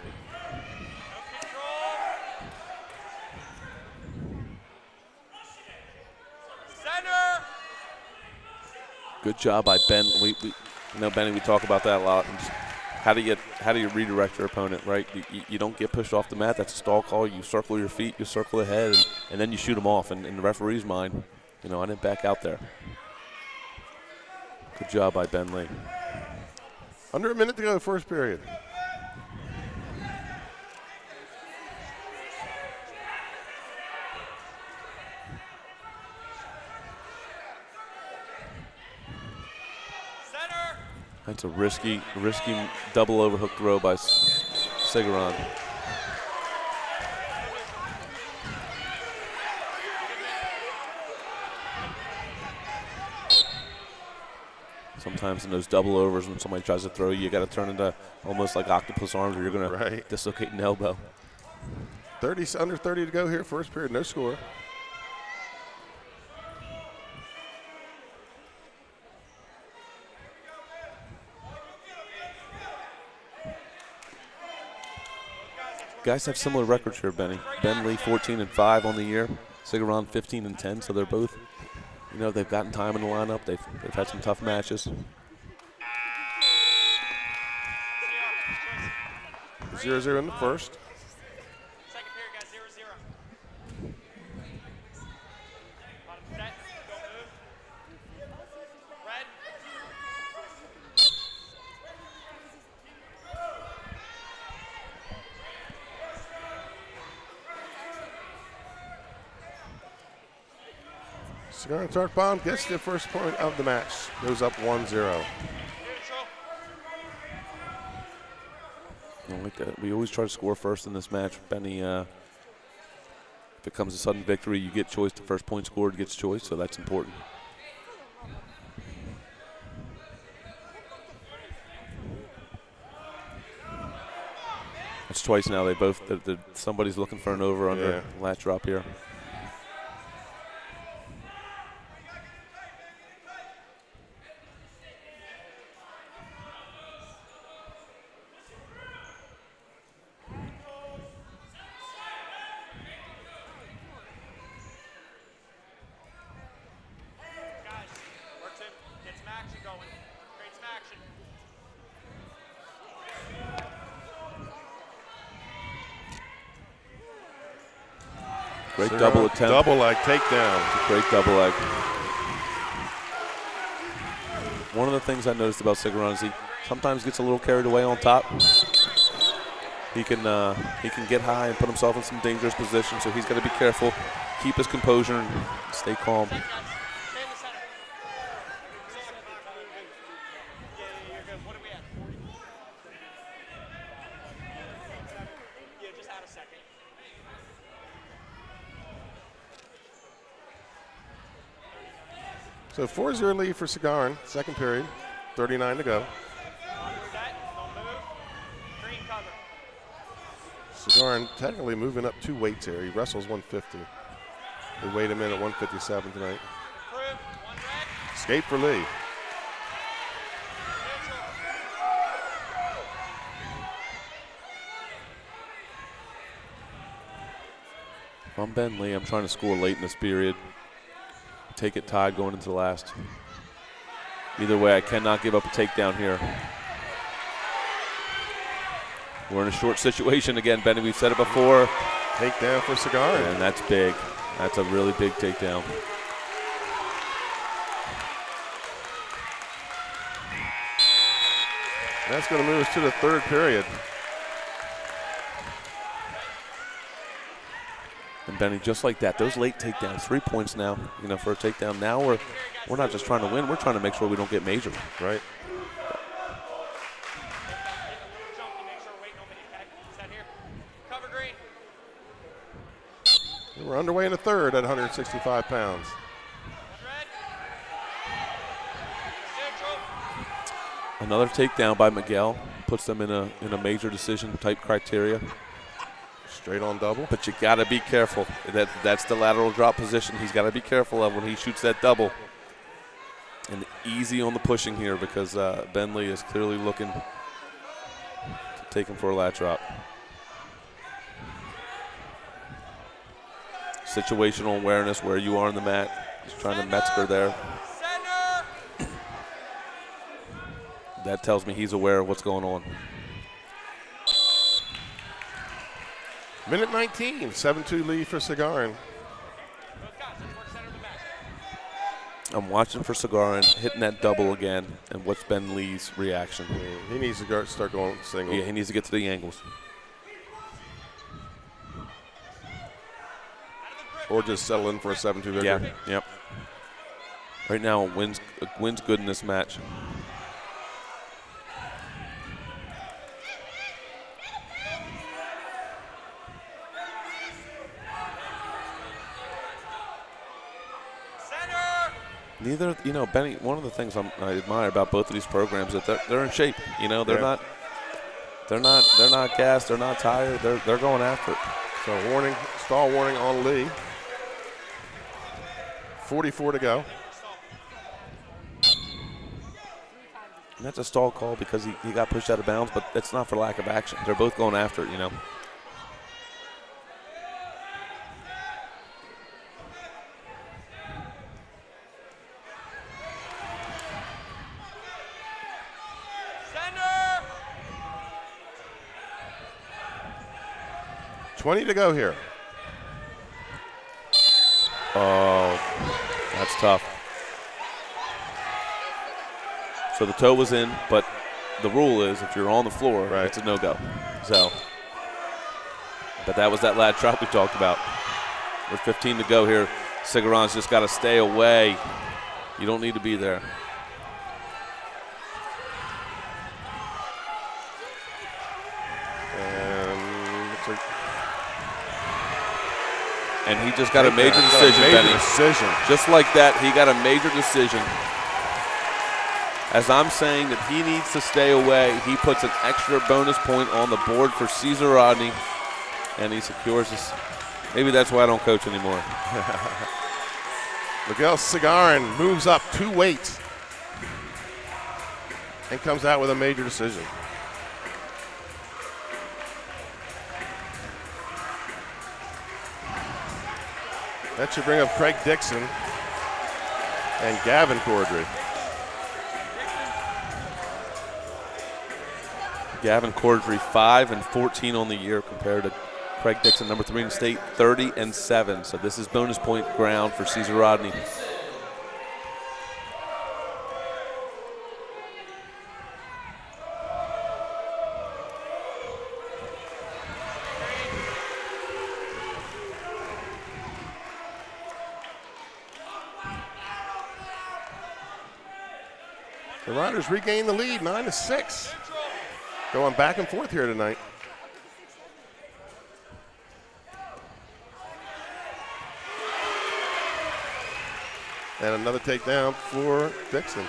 Center. Good job by Ben. Benny, we talk about that a lot. How do you redirect your opponent, right? You don't get pushed off the mat. That's a stall call. You circle your feet, you circle the head, and then you shoot them off. And in the referee's mind, I didn't back out there. Good job by Ben Lee. Under a minute to go, first period. Center. That's a risky double overhook throw by Sigaron. Sometimes in those double overs, when somebody tries to throw you got to turn into almost like octopus arms, or you're going to dislocate an elbow. Under 30 to go here, first period, no score. Guys have similar records here, Benny. Ben Lee 14-5 on the year, Sigaron 15-10, so they're both, they've gotten time in the lineup. They've had some tough matches. 0-0 in the first. Second period, guys, 0-0. Bottom set, don't move. Red. Sagarin Tarkbaum gets the first point of the match. Goes up 1-0. Like that. We always try to score first in this match. Benny, if it comes a sudden victory, you get choice. The first point scored gets choice, so that's important. It's twice now. They both. Somebody's looking for an over under latch drop here. Great double attempt. Double leg takedown. Great double leg. One of the things I noticed about Cigarron is he sometimes gets a little carried away on top. He can get high and put himself in some dangerous positions, so he's got to be careful, keep his composure, and stay calm. So 4-0 lead for Cigarron, second period, 39 to go. Cigarron technically moving up 2 weights here. He wrestles 150. They weighed him in at 157 tonight. Escape for Lee. If I'm Ben Lee, I'm trying to score late in this period. Take it tied going into the last. Either way, I cannot give up a takedown here. We're in a short situation again, Benny. We've said it before. Takedown for Cigarron. And that's big. That's a really big takedown. That's going to move us to the third period. And Benny, just like that, those late takedowns, 3 points now, for a takedown. Now we're not just trying to win, we're trying to make sure we don't get majored. Right. We're underway in the third at 165 pounds. Another takedown by Miguel puts them in a major decision type criteria. Straight on double. But you got to be careful. That's the lateral drop position he's got to be careful of when he shoots that double. And easy on the pushing here because Ben Lee is clearly looking to take him for a lat drop. Situational awareness, where you are on the mat. He's trying to Metzger there. That tells me he's aware of what's going on. Minute 19, 7-2 lead for Cigarron. I'm watching for Cigarron hitting that double again, and what's Ben Lee's reaction? Yeah, he needs to start going single. Yeah, he needs to get to the angles. Or just settle in for a 7-2 victory. Yeah, yep. Right now, wins good in this match. Neither, Benny. One of the things I admire about both of these programs is that they're in shape. They're not gassed. They're not tired. They're going after it. So stall warning on Lee. 44 to go. And that's a stall call because he got pushed out of bounds, but that's not for lack of action. They're both going after it. Center! 20 to go here. Oh, that's tough. So the toe was in, but the rule is if you're on the floor, it's a no-go. So, but that was that lat drop we talked about. With 15 to go here, Cigarron's just got to stay away. You don't need to be there. And he just got a major decision, Benny. Just like that, he got a major decision. As I'm saying that he needs to stay away, he puts an extra bonus point on the board for Cesar Rodney, and he secures this. Maybe that's why I don't coach anymore. Miguel Cigarin moves up 2 weights and comes out with a major decision. That should bring up Craig Dixon and Gavin Cordry. Gavin Cordry 5 and 14 on the year compared to Craig Dixon, number 3 in the state, 30 and 7. So this is bonus point ground for Cesar Rodney. The Riders regain the lead, 9-6. Going back and forth here tonight. And another takedown for Dixon.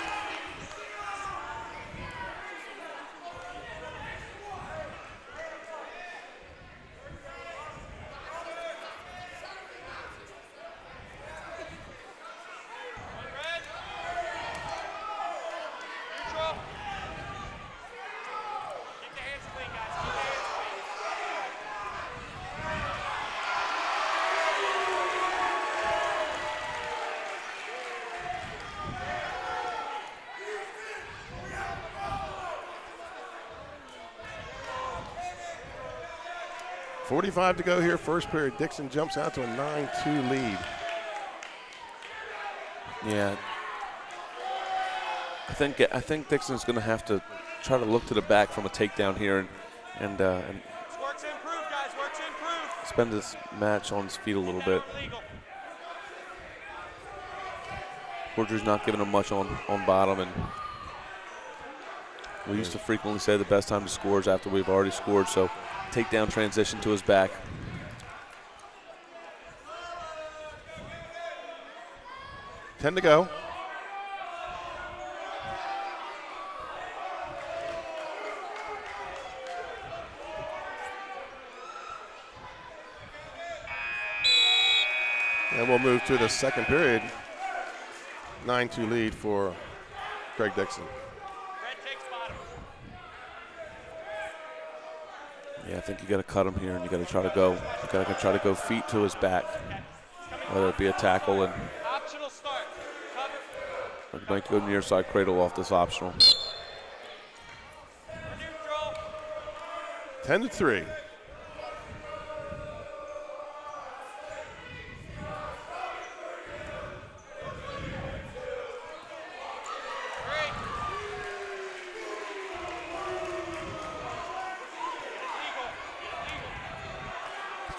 .45 to go here, first period. Dixon jumps out to a 9-2 lead. Yeah. I think Dixon's going to have to try to look to the back from a takedown here and spend this match on his feet a little bit. Cordry's not giving him much on bottom, and we used to frequently say the best time to score is after we've already scored, so takedown transition to his back. $10 to go. And we'll move to the second period. 9-2 lead for Craig Dixon. Yeah, I think you got to cut him here, and you got to try to go. You got to try to go feet to his back, whether it be a tackle and. Optional start. Cover. Might go near side cradle off this optional. 10-3.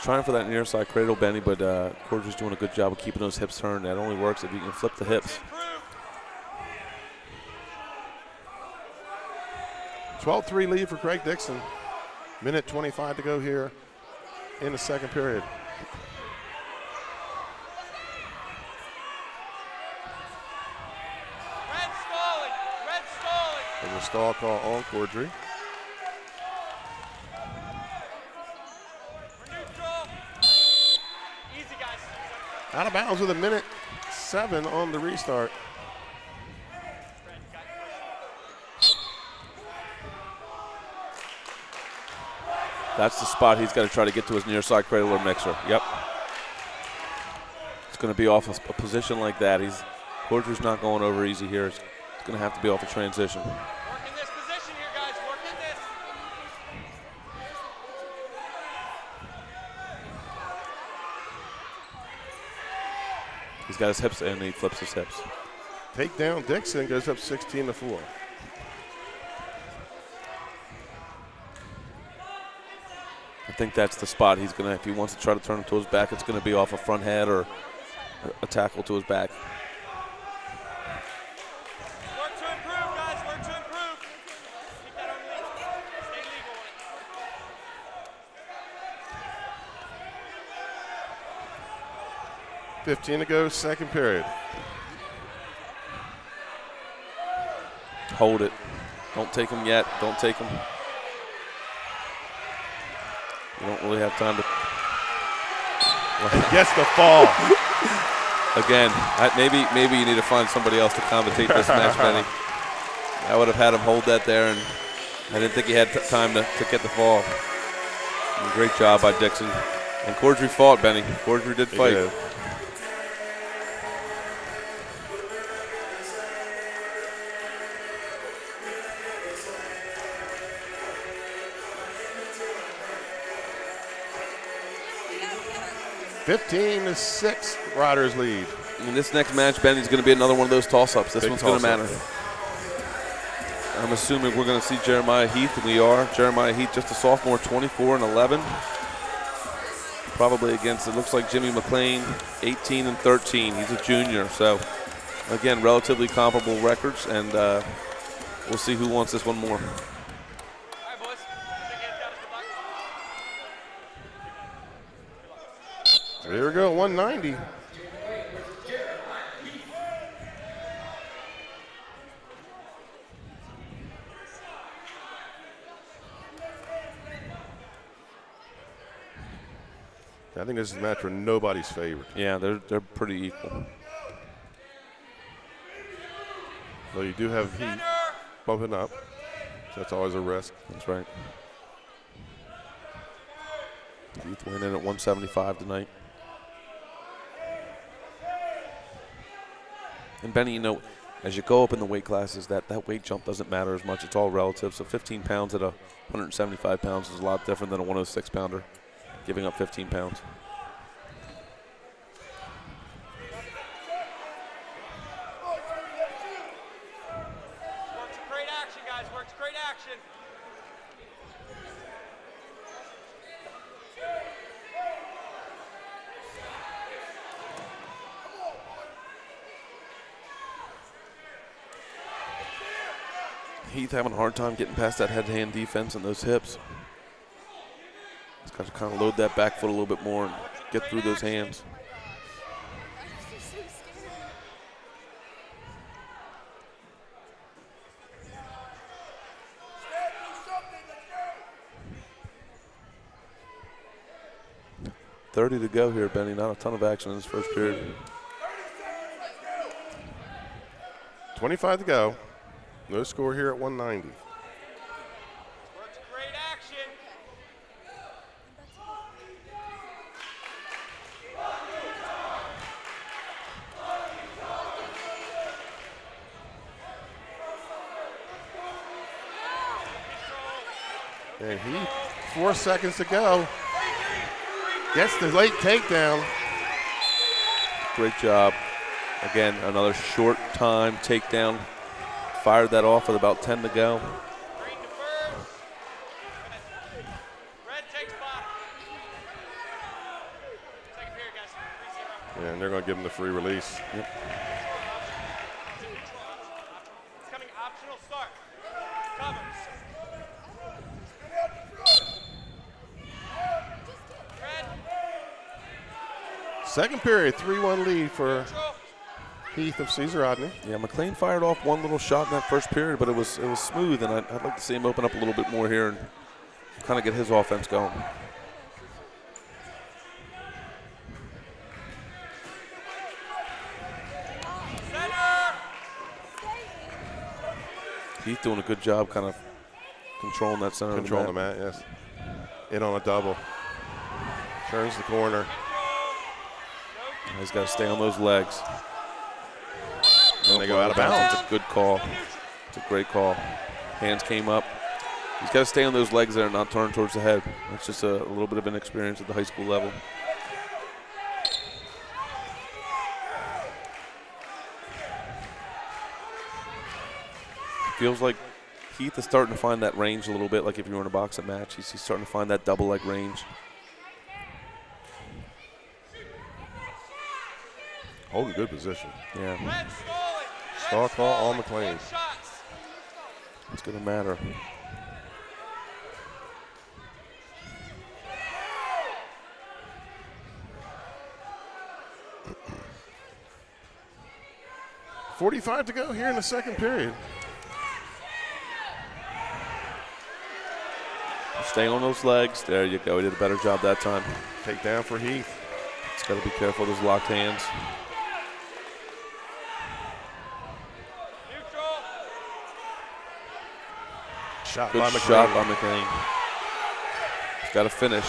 Trying for that near side cradle, Benny, but Cordry's doing a good job of keeping those hips turned. That only works if you can flip the hips. 12-3 lead for Craig Dixon. Minute 25 to go here in the second period. Red stalling. There's a stall call on Cordry. Out of bounds with a minute 7 on the restart. That's the spot he's got to try to get to his near side cradle or mixer. Yep. It's going to be off a position like that. Cordry's not going over easy here. It's going to have to be off a transition. Work in this position here, guys. Work in this. He's got his hips and he flips his hips. Takedown Dixon goes up 16-4. I think that's the spot he's going to, if he wants to try to turn him to his back, it's going to be off a front head or a tackle to his back. Work to improve, guys. Work to improve. Keep that on legal. Stay legal on it. 15 to go, second period. Hold it. Don't take him yet. Don't take him. You don't really have time to. Gets the fall. Again, maybe you need to find somebody else to commentate this match, Benny. I would have had him hold that there, and I didn't think he had time to get the fall. And great job by Dixon. And Cordry fought, Benny. Cordry did fight. Did. (15-6) Riders lead. In this next match, Benny's going to be another one of those toss-ups. This one's going to matter. I'm assuming we're going to see Jeremiah Heath, and we are. Jeremiah Heath, just a sophomore, 24-11. Probably against, it looks like Jimmy McLean, 18-13. He's a junior, so again, relatively comparable records, and we'll see who wants this one more. Here we go, 190. I think this is a match where nobody's favored. Yeah, they're pretty equal. Well, you do have Heat bumping up, so that's always a risk. That's right. Heath went in at 175 tonight. And Benny, you know, as you go up in the weight classes, that weight jump doesn't matter as much. It's all relative. So 15 pounds at 175 pounds is a lot different than a 106 pounder, giving up 15 pounds. Works great action, guys. Works great action. Heath having a hard time getting past that head-to-hand defense and those hips. He's got to kind of load that back foot a little bit more and get through those hands. $30 to go here, Benny. Not a ton of action in this first period. 25 to go. No score here at 190. Works great action. And Heath, 4 seconds to go. Gets the late takedown. Great job. Again, another short time takedown. Fired that off with about 10 to go. Green defers. Red takes bottom. Second period, guys. 3-0. And they're going to give him the free release. Yep. It's coming optional start. Covers. Red. Second period, 3-1 lead for Heath of Caesar Rodney. Yeah, McLean fired off one little shot in that first period, but it was smooth, and I'd like to see him open up a little bit more here and kind of get his offense going. Center. Heath doing a good job kind of controlling that center Controlling of the mat, yes. In on a double. Turns the corner. He's got to stay on those legs. And they go out of bounds. It's a good call. It's a great call. Hands came up. He's got to stay on those legs there and not turn towards the head. That's just a little bit of an experience at the high school level. Feels like Heath is starting to find that range a little bit, like if you were in a boxing match. He's starting to find that double leg range. Holding good position. Yeah. Red stalling. Stall call on McLean. Shots. It's going to matter. .45 to go here in the second period. Stay on those legs. There you go. He did a better job that time. Take down for Heath. He's got to be careful with those locked hands. Shot Good by McLean. shot by McLean. He's got to finish.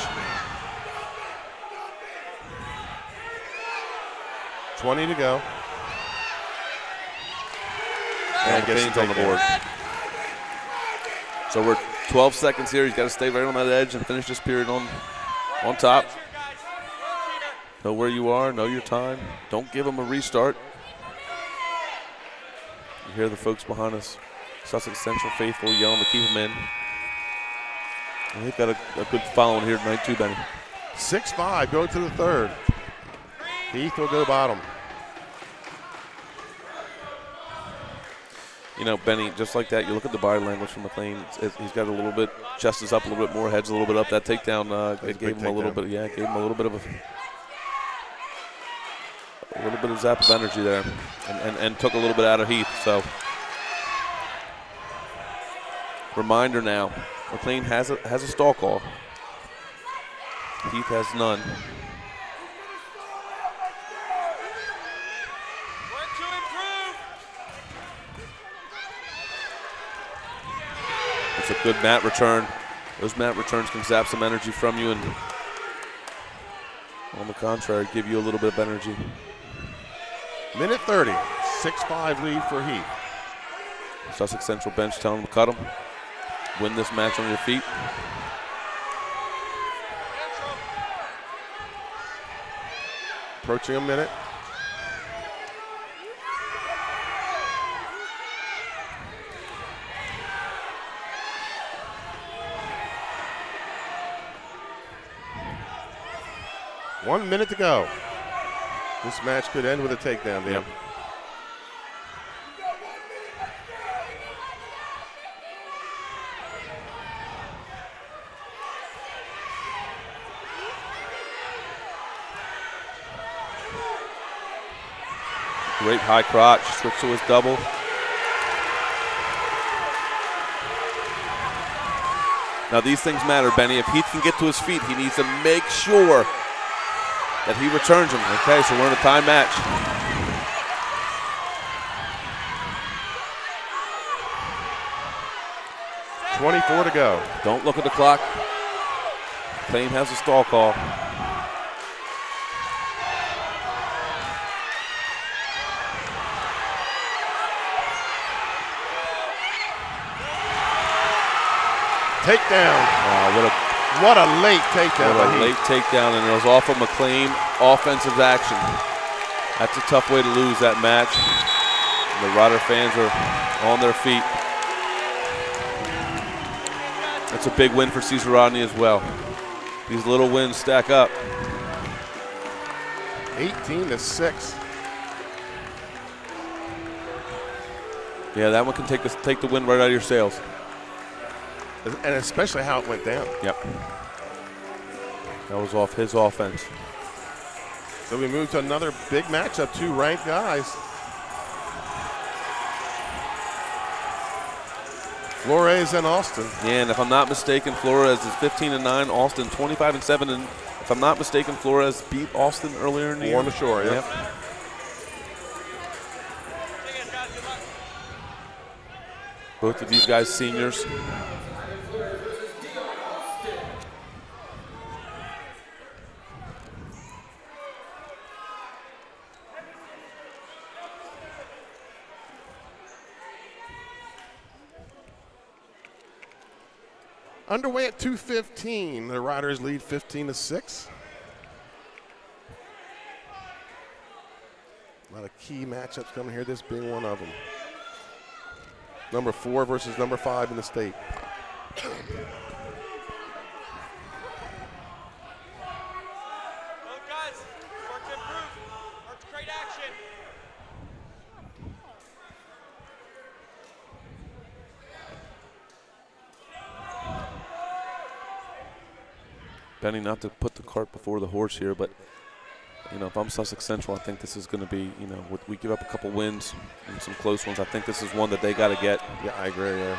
20 to go. And gets on the board. So we're 12 seconds here. He's got to stay right on that edge and finish this period on top. Know where you are. Know your time. Don't give him a restart. You hear the folks behind us. Sussex Central faithful yelling to keep him in. And they've got a good following here tonight too, Benny. 6-5, go to the third. Heath will go bottom. You know, Benny, just like that, you look at the body language from McLean. He's got a little bit, chest is up a little bit more, head's a little bit up. That takedown gave him a little bit, gave him a little bit of a zap of energy there, and took a little bit out of Heath. So, reminder now, McLean has a stall call. Heath has none. It's a good mat return. Those mat returns can zap some energy from you and, on the contrary, give you a little bit of energy. Minute 30, 6-5 lead for Heath. Sussex Central bench telling him to cut him. Win this match on your feet. Approaching a minute. One minute to go. This match could end with a takedown, Dan. Yep. Great high crotch, switch to his double. Now these things matter, Benny. If Heath can get to his feet, he needs to make sure that he returns them. Okay, so we're in a tie match. .24 to go. Don't look at the clock. McLean has a stall call. Takedown. What a late takedown. What a late takedown, and it was off of McLean offensive action. That's a tough way to lose that match. The Rider fans are on their feet. That's a big win for Cesar Rodney as well. These little wins stack up. 18-6. Yeah, that one can take the win right out of your sails. And especially how it went down. Yep. That was off his offense. So we move to another big matchup, two ranked guys. Flores and Austin. Yeah, and if I'm not mistaken, Flores is 15-9, Austin 25-7, and if I'm not mistaken, Flores beat Austin earlier in the year. On the shore, yeah. Yep. Both of these guys seniors. Underway at 2:15. The Riders lead 15-6. A lot of key matchups coming here, this being one of them. Number 4 versus number 5 in the state. Benny, not to put the cart before the horse here, but if I'm Sussex Central, I think this is going to be, we give up a couple wins and some close ones. I think this is one that they got to get. Yeah, I agree. Yeah.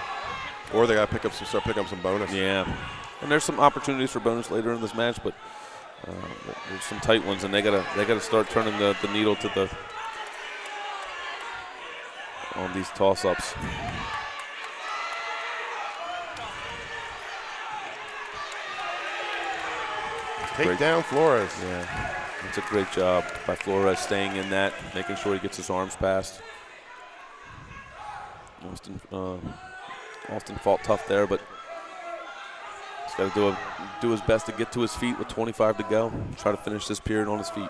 Or they got to start picking up some bonus. Yeah, and there's some opportunities for bonus later in this match, but there's some tight ones, and they gotta start turning the needle to on these toss-ups. Take down Flores. Yeah, it's a great job by Flores staying in that, making sure he gets his arms past. Austin fought tough there, but he's got to do his best to get to his feet with 25 to go. Try to finish this period on his feet.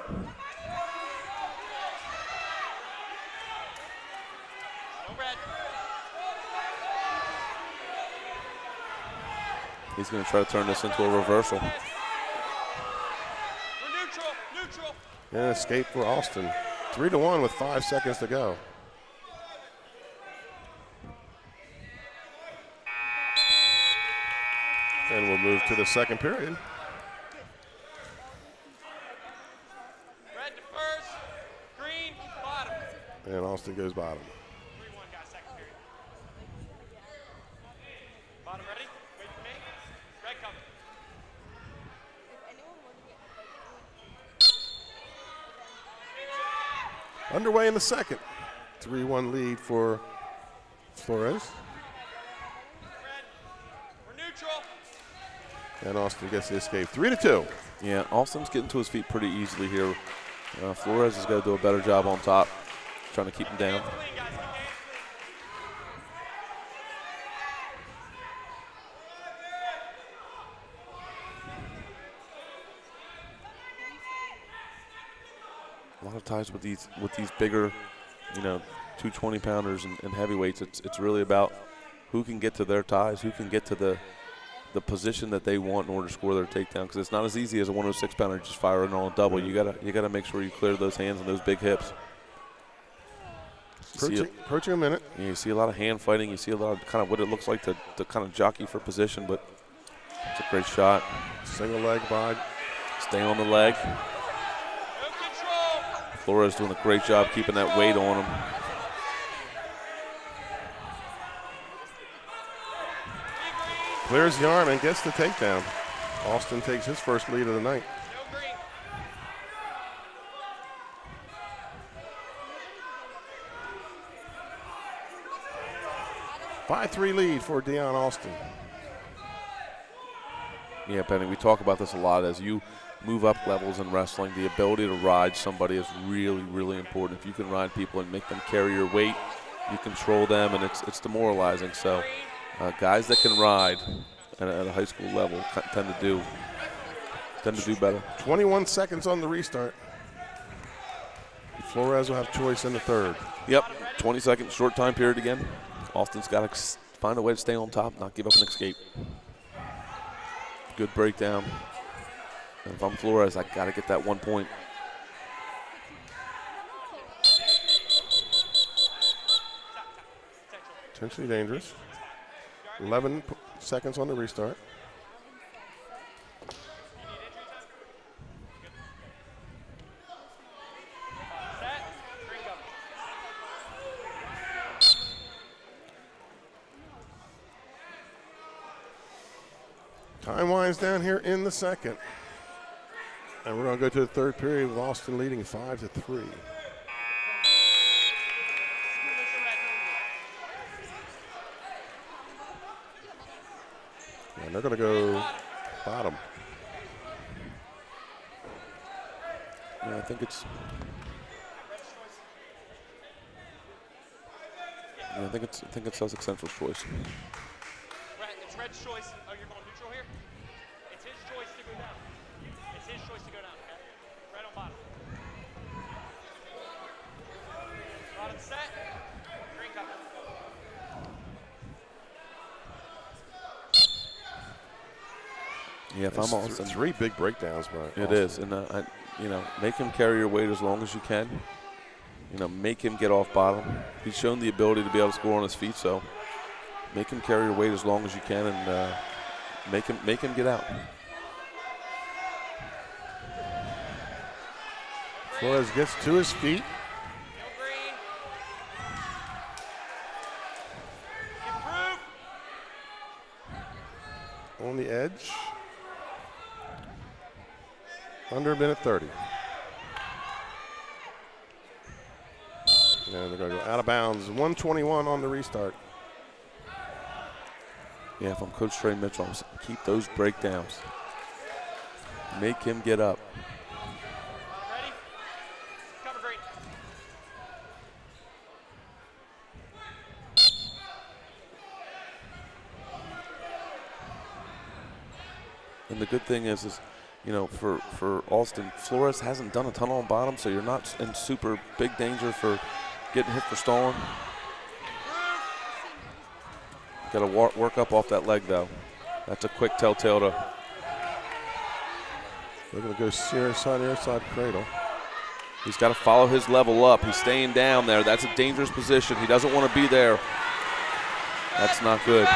He's going to try to turn this into a reversal. And escape for Austin. 3-1 with 5 seconds to go. And we'll move to the second period. Red to first, green, bottom. And Austin goes bottom. 3-1, guys, second period. Bottom ready? Wait for me. Red coming. Underway in the second. 3-1 lead for Flores. And Austin gets the escape. 3-2. Yeah, Austin's getting to his feet pretty easily here. Flores has got to do a better job on top, trying to keep him down. A lot of times with these bigger, 220-pounders and heavyweights, it's really about who can get to their ties, who can get to the position that they want in order to score their takedown, because it's not as easy as a 106-pounder just firing on a double. You gotta make sure you clear those hands and those big hips. Approaching a minute. Yeah, you see a lot of hand fighting. You see a lot of kind of what it looks like to kind of jockey for position, but it's a great shot. Single leg by. Stay on the leg. Flores doing a great job keeping that weight on him. Clears the arm and gets the takedown. Austin takes his first lead of the night. 5-3 lead for Deion Austin. Yeah, Benny, we talk about this a lot. As you move up levels in wrestling, the ability to ride somebody is really, really important. If you can ride people and make them carry your weight, you control them, and it's demoralizing. So guys that can ride at a high school level tend to do better. 21 seconds on the restart. Flores will have choice in the third. Yep, 20 seconds, short time period again. Austin's got to find a way to stay on top, not give up an escape. Good breakdown. And if I'm Flores, I got to get that 1 point. Potentially dangerous. 11 seconds on the restart. Time winds down here in the second. And we're going to go to the third period with Austin leading 5-3. And they're going to go bottom. Yeah, I think it's Sussex Central's choice. It's Red's choice. Oh, you're going neutral here? It's his choice to go down. It's his choice to go down, okay? Red on bottom. Bottom set. Green cover. Yeah, if I'm Austin, three big breakdowns, but it is, and make him carry your weight as long as you can. Make him get off bottom. He's shown the ability to be able to score on his feet, so make him carry your weight as long as you can, and make him get out. Flores gets to his feet. On the edge. Under a minute 30. And they're going to go out of bounds. 1:21 on the restart. Yeah, if I'm Coach Trey Mitchell, I'm saying keep those breakdowns. Make him get up. Ready? Cover green. And the good thing is you know, for Alston, Flores hasn't done a ton on bottom, so you're not in super big danger for getting hit for stalling. Got to work up off that leg, though. That's a quick telltale to. They're going to go near side cradle. He's got to follow his level up. He's staying down there. That's a dangerous position. He doesn't want to be there. That's not good.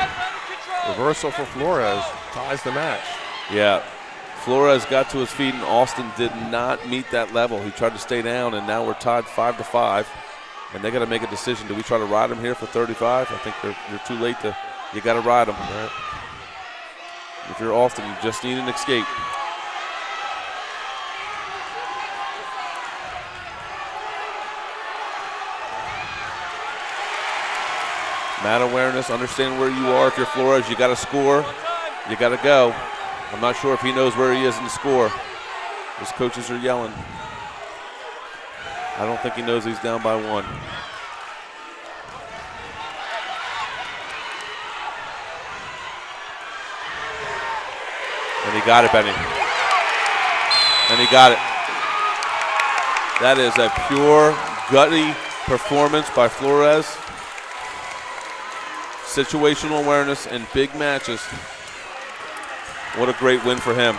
Reversal for Flores. Ties the match. Yeah. Flores got to his feet, and Alston did not meet that level. He tried to stay down, and now we're tied 5-5. And they got to make a decision. Do we try to ride him here for 35? I think you're too late to. You got to ride him. Right. If you're Alston, you just need an escape. Mat awareness, understand where you are. If you're Flores, you got to score. You got to go. I'm not sure if he knows where he is in the score. His coaches are yelling. I don't think he knows he's down by 1. And he got it, Benny. And he got it. That is a pure, gutty performance by Flores. Situational awareness in big matches. What a great win for him.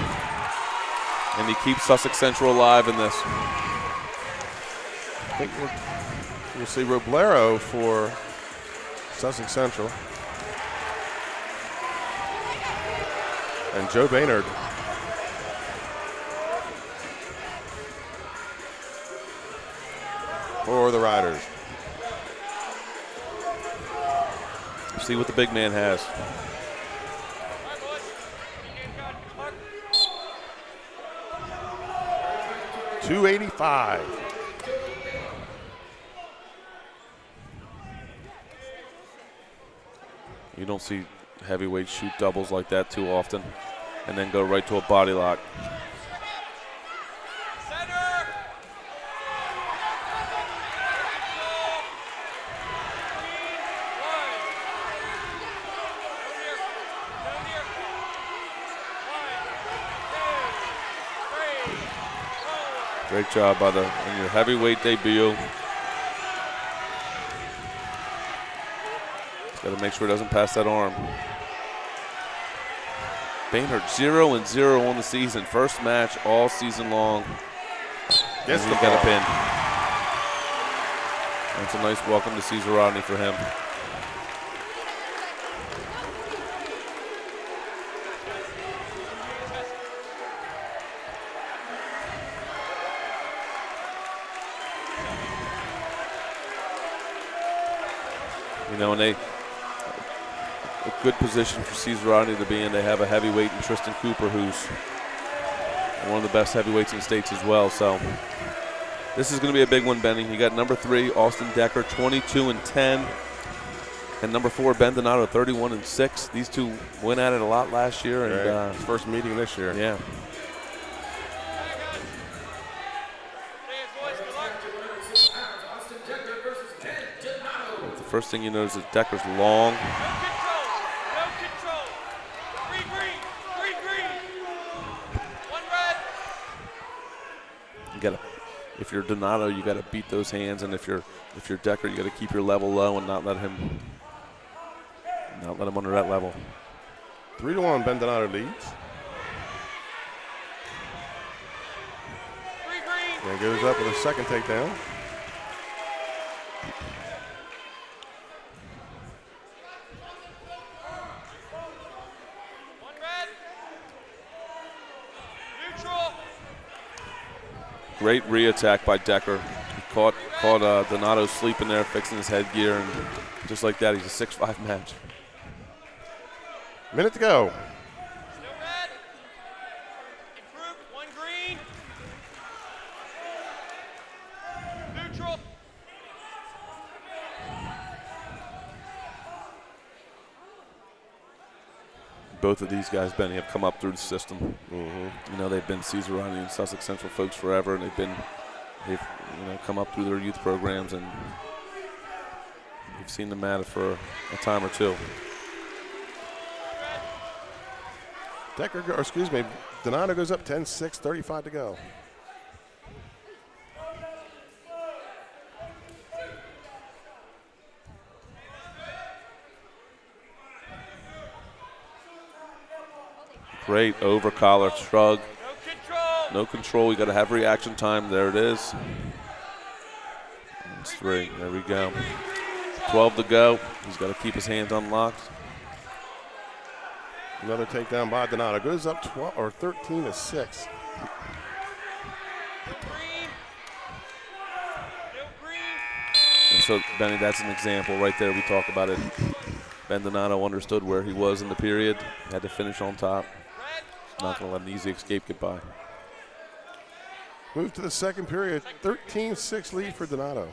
And he keeps Sussex Central alive in this. I think we'll see Roblero for Sussex Central. And Joe Baynard. For the Riders. See what the big man has. .285. You don't see heavyweights shoot doubles like that too often and then go right to a body lock. Great job in your heavyweight debut. Got to make sure he doesn't pass that arm. Baynard 0-0 on the season. First match all season long. Yes, he got a pin. That's a nice welcome to Caesar Rodney for him. You know, and a good position for Caesar Rodney to be in. They have a heavyweight in Tristan Cooper, who's one of the best heavyweights in the States as well. So this is going to be a big one, Benny. You got number 3, Austin Decker, 22-10. And number 4, Ben Donato, 31-6. These two went at it a lot last year. And his first meeting this year. Yeah. The first thing you notice is Decker's long. No control. Green. One red. You gotta, if you're Donato, you gotta beat those hands, and if you're Decker, you gotta keep your level low and not let him under that level. 3-1, Ben Donato leads. And goes up with a second takedown. Great re-attack by Decker. He caught Donato sleeping there, fixing his headgear, and just like that, he's a 6'5" match. Minute to go. Still red. Improved. 1 green. Neutral. Both of these guys, Benny, have come up through the system. You know, they've been Caesarani and Sussex Central folks forever, and they've come up through their youth programs, and you've seen them at it for a time or two. Donato goes up 10-6, 35 to go. Great over collar shrug. No control. You got to have reaction time. There it is. It's 3. There we go. 12 to go. He's got to keep his hands unlocked. Another takedown by Donato. Goes up 13 to 6. And so, Benny, that's an example right there. We talk about it. Ben Donato understood where he was in the period. Had to finish on top. Not going to let an easy escape get by. Move to the second period. 13-6 lead for Donato.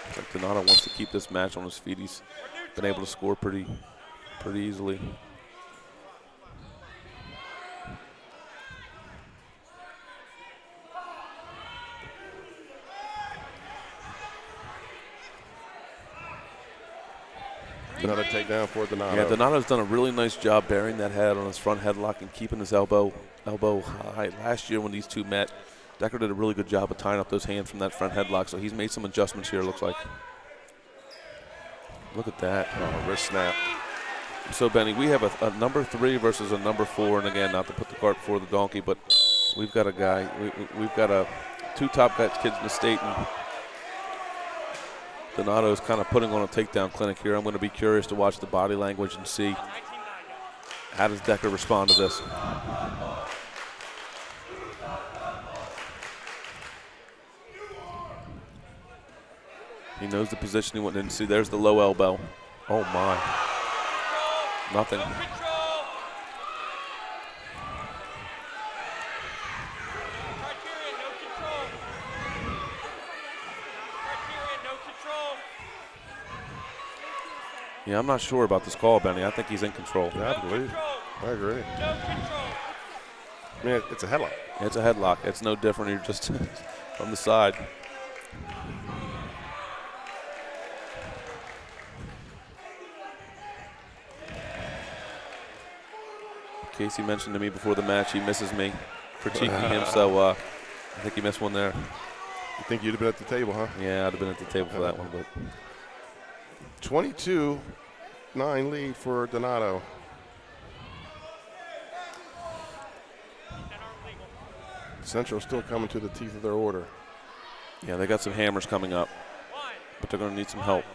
It's like Donato wants to keep this match on his feet. He's been able to score pretty easily. Another takedown for Donato. Yeah, Donato's done a really nice job burying that head on his front headlock and keeping his elbow high. Last year when these two met, Decker did a really good job of tying up those hands from that front headlock, so he's made some adjustments here, it looks like. Look at that. Oh, wrist snap. So, Benny, we have a number 3 versus a number 4, and again, not to put the cart before the donkey, but we've got a guy, we've got 2 top kids in the state, and Donato's kind of putting on a takedown clinic here. I'm going to be curious to watch the body language and see how does Decker respond to this. He knows the position he went in. See, there's the low elbow. Oh, my. Nothing. Yeah, I'm not sure about this call, Benny. I think he's in control. Yeah, I believe. I agree. I mean, it's a headlock. It's a headlock. It's no different. You're just from the side. Casey mentioned to me before the match he misses me critiquing him, so I think he missed one there. You think you'd have been at the table, huh? Yeah, I'd have been at the table for that one. But 22-9 lead for Donato. Central still coming to the teeth of their order. Yeah, they got some hammers coming up, but they're going to need some help.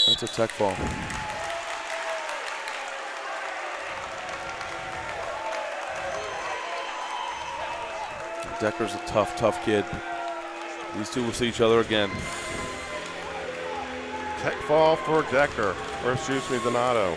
That's a tech fall. Decker's a tough kid. These two will see each other again. Tech fall for Decker, or excuse me, Donato.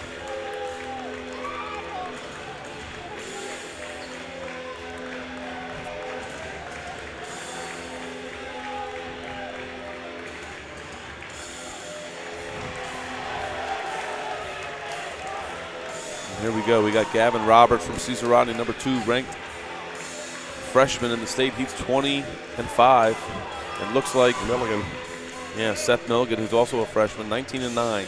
Here we go. We got Gavin Roberts from Caesarani, number 2 ranked freshman in the state. He's 20-5. It looks like Milligan. Yeah, Seth Milligan, who's also a freshman, 19-9.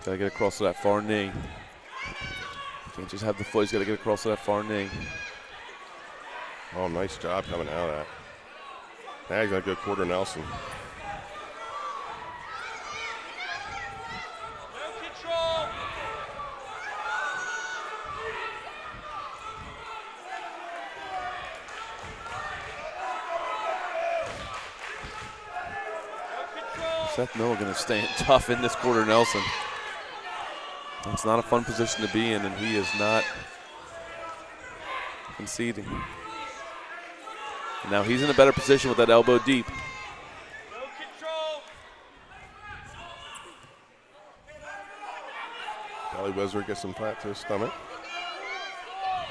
Gotta get across to that far knee. Can't just have the foot, he's gotta get across to that far knee. Oh, nice job coming out of that. Now he's gonna go quarter Nelson. Seth Milligan is staying tough in this quarter Nelson. It's not a fun position to be in, and he is not conceding. And now he's in a better position with that elbow deep. Belly whizzer gets him flat to his stomach.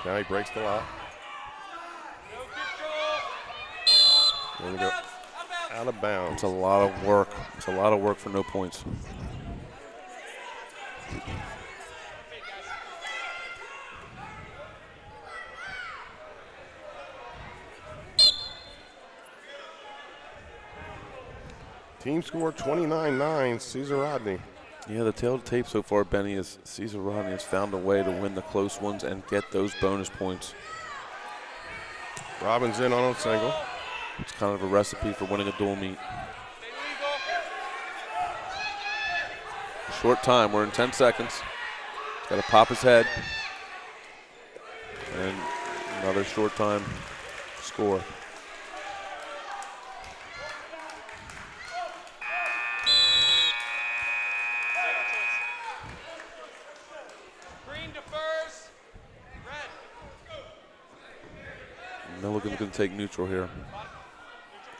Now he breaks the lock. There we go. Out of bounds. It's a lot of work. It's a lot of work for no points. Team score 29-9, Caesar Rodney. Yeah, the tail of the tape so far, Benny, is Caesar Rodney has found a way to win the close ones and get those bonus points. Robbins in on a single. It's kind of a recipe for winning a dual meet. Short time, we're in 10 seconds. Got to pop his head. And another short time score. Milligan's going to take neutral here.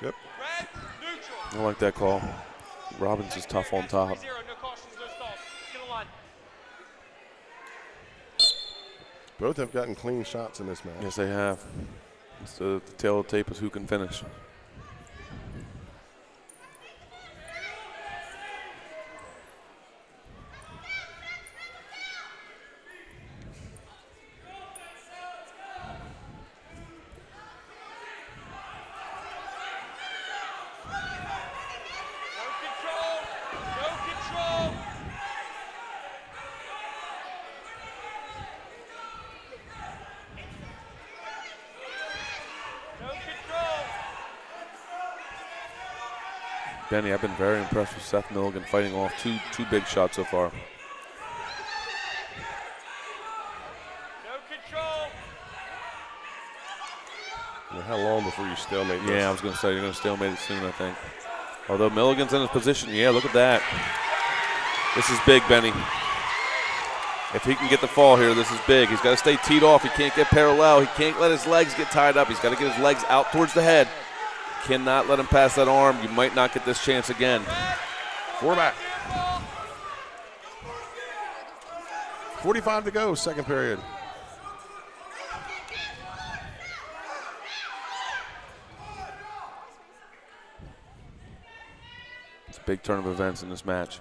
Yep. I like that call. Robbins is tough on top. Both have gotten clean shots in this match. Yes, they have. So the tail of the tape is who can finish. Benny, I've been very impressed with Seth Milligan fighting off two big shots so far. How long before you stalemate this? Yeah, I was going to say you're going to stalemate it soon, I think. Although Milligan's in his position, yeah, look at that. This is big, Benny. If he can get the fall here, this is big. He's got to stay teed off. He can't get parallel. He can't let his legs get tied up. He's got to get his legs out towards the head. Cannot let him pass that arm. You might not get this chance again. 4 back. 45 to go, second period. It's a big turn of events in this match.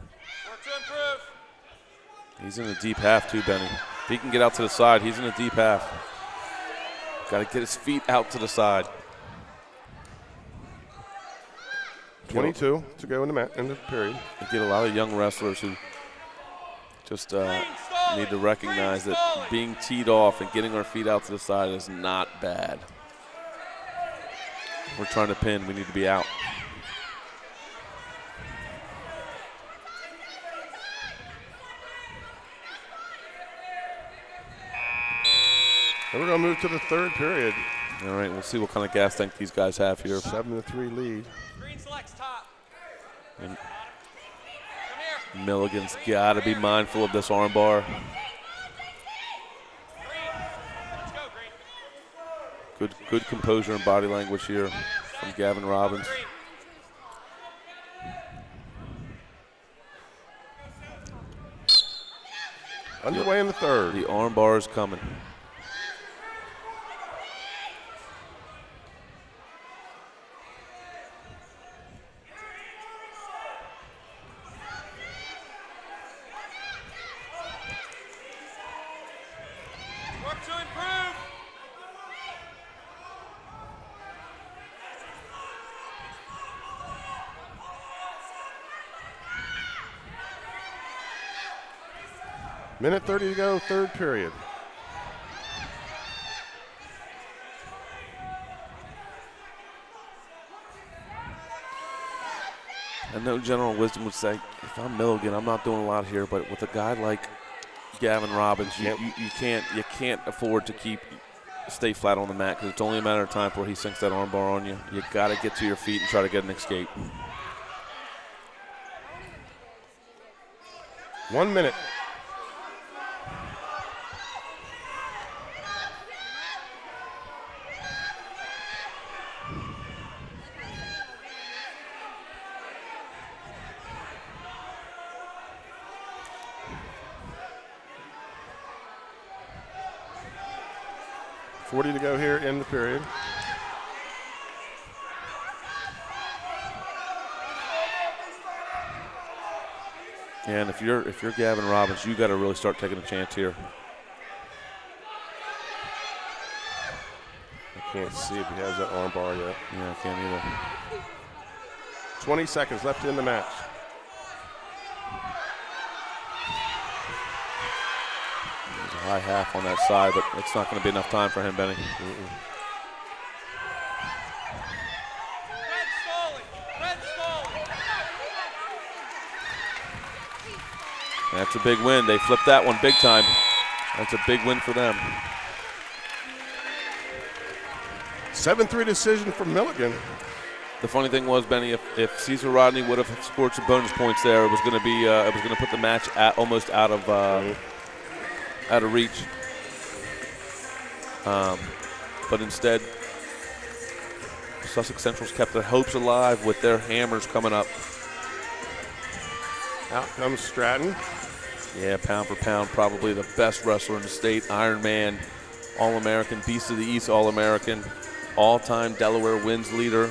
He's in a deep half too, Benny. If he can get out to the side, he's in a deep half. Got to get his feet out to the side. 22 to go in the period. You get a lot of young wrestlers who just need to recognize that being teed off and getting our feet out to the side is not bad. We're trying to pin. We need to be out. And we're going to move to the third period. All right, we'll see what kind of gas tank these guys have here. 7-3 lead. And Milligan's got to be mindful of this arm bar. Good composure and body language here from Gavin Robbins. Underway in the third. The arm bar is coming. to improve. Minute 30 to go, third period. I know general wisdom would say, if I'm Milligan, I'm not doing a lot here, but with a guy like Gavin Robbins, you can't afford to stay flat on the mat, because it's only a matter of time before he sinks that arm bar on you. You got to get to your feet and try to get an escape. 1 minute. $40 to go here in the period. And if you're Gavin Robbins, you got to really start taking a chance here. I can't see if he has that arm bar yet. Yeah, I can't either. 20 seconds left in the match. There's a high half on that side, but it's not going to be enough time for him, Benny. That's a big win. They flipped that one big time. That's a big win for them. 7-3 decision for Milligan. The funny thing was, Benny, if Cesar Rodney would have scored some bonus points there, it was going to be it was going to put the match almost out of reach. But instead, Sussex Central's kept their hopes alive with their hammers coming up. Out comes Stratton. Yeah, pound for pound, probably the best wrestler in the state. Iron Man, All-American, Beast of the East All-American, all-time Delaware wins leader.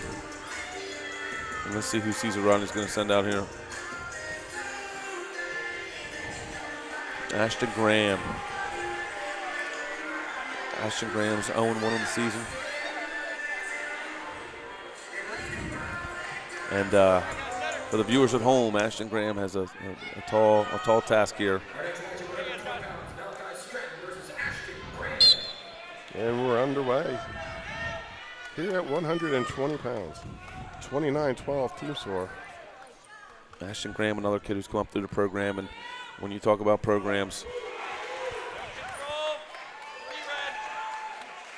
And let's see who Cesar Rodney's going to send out here. Ashton Graham. Ashton Graham's 0-1 in the season. And for the viewers at home, Ashton Graham has a tall task here. And we're underway. Here at 120 pounds. 29-12 team score. Ashton Graham, another kid who's come up through the program, and when you talk about programs,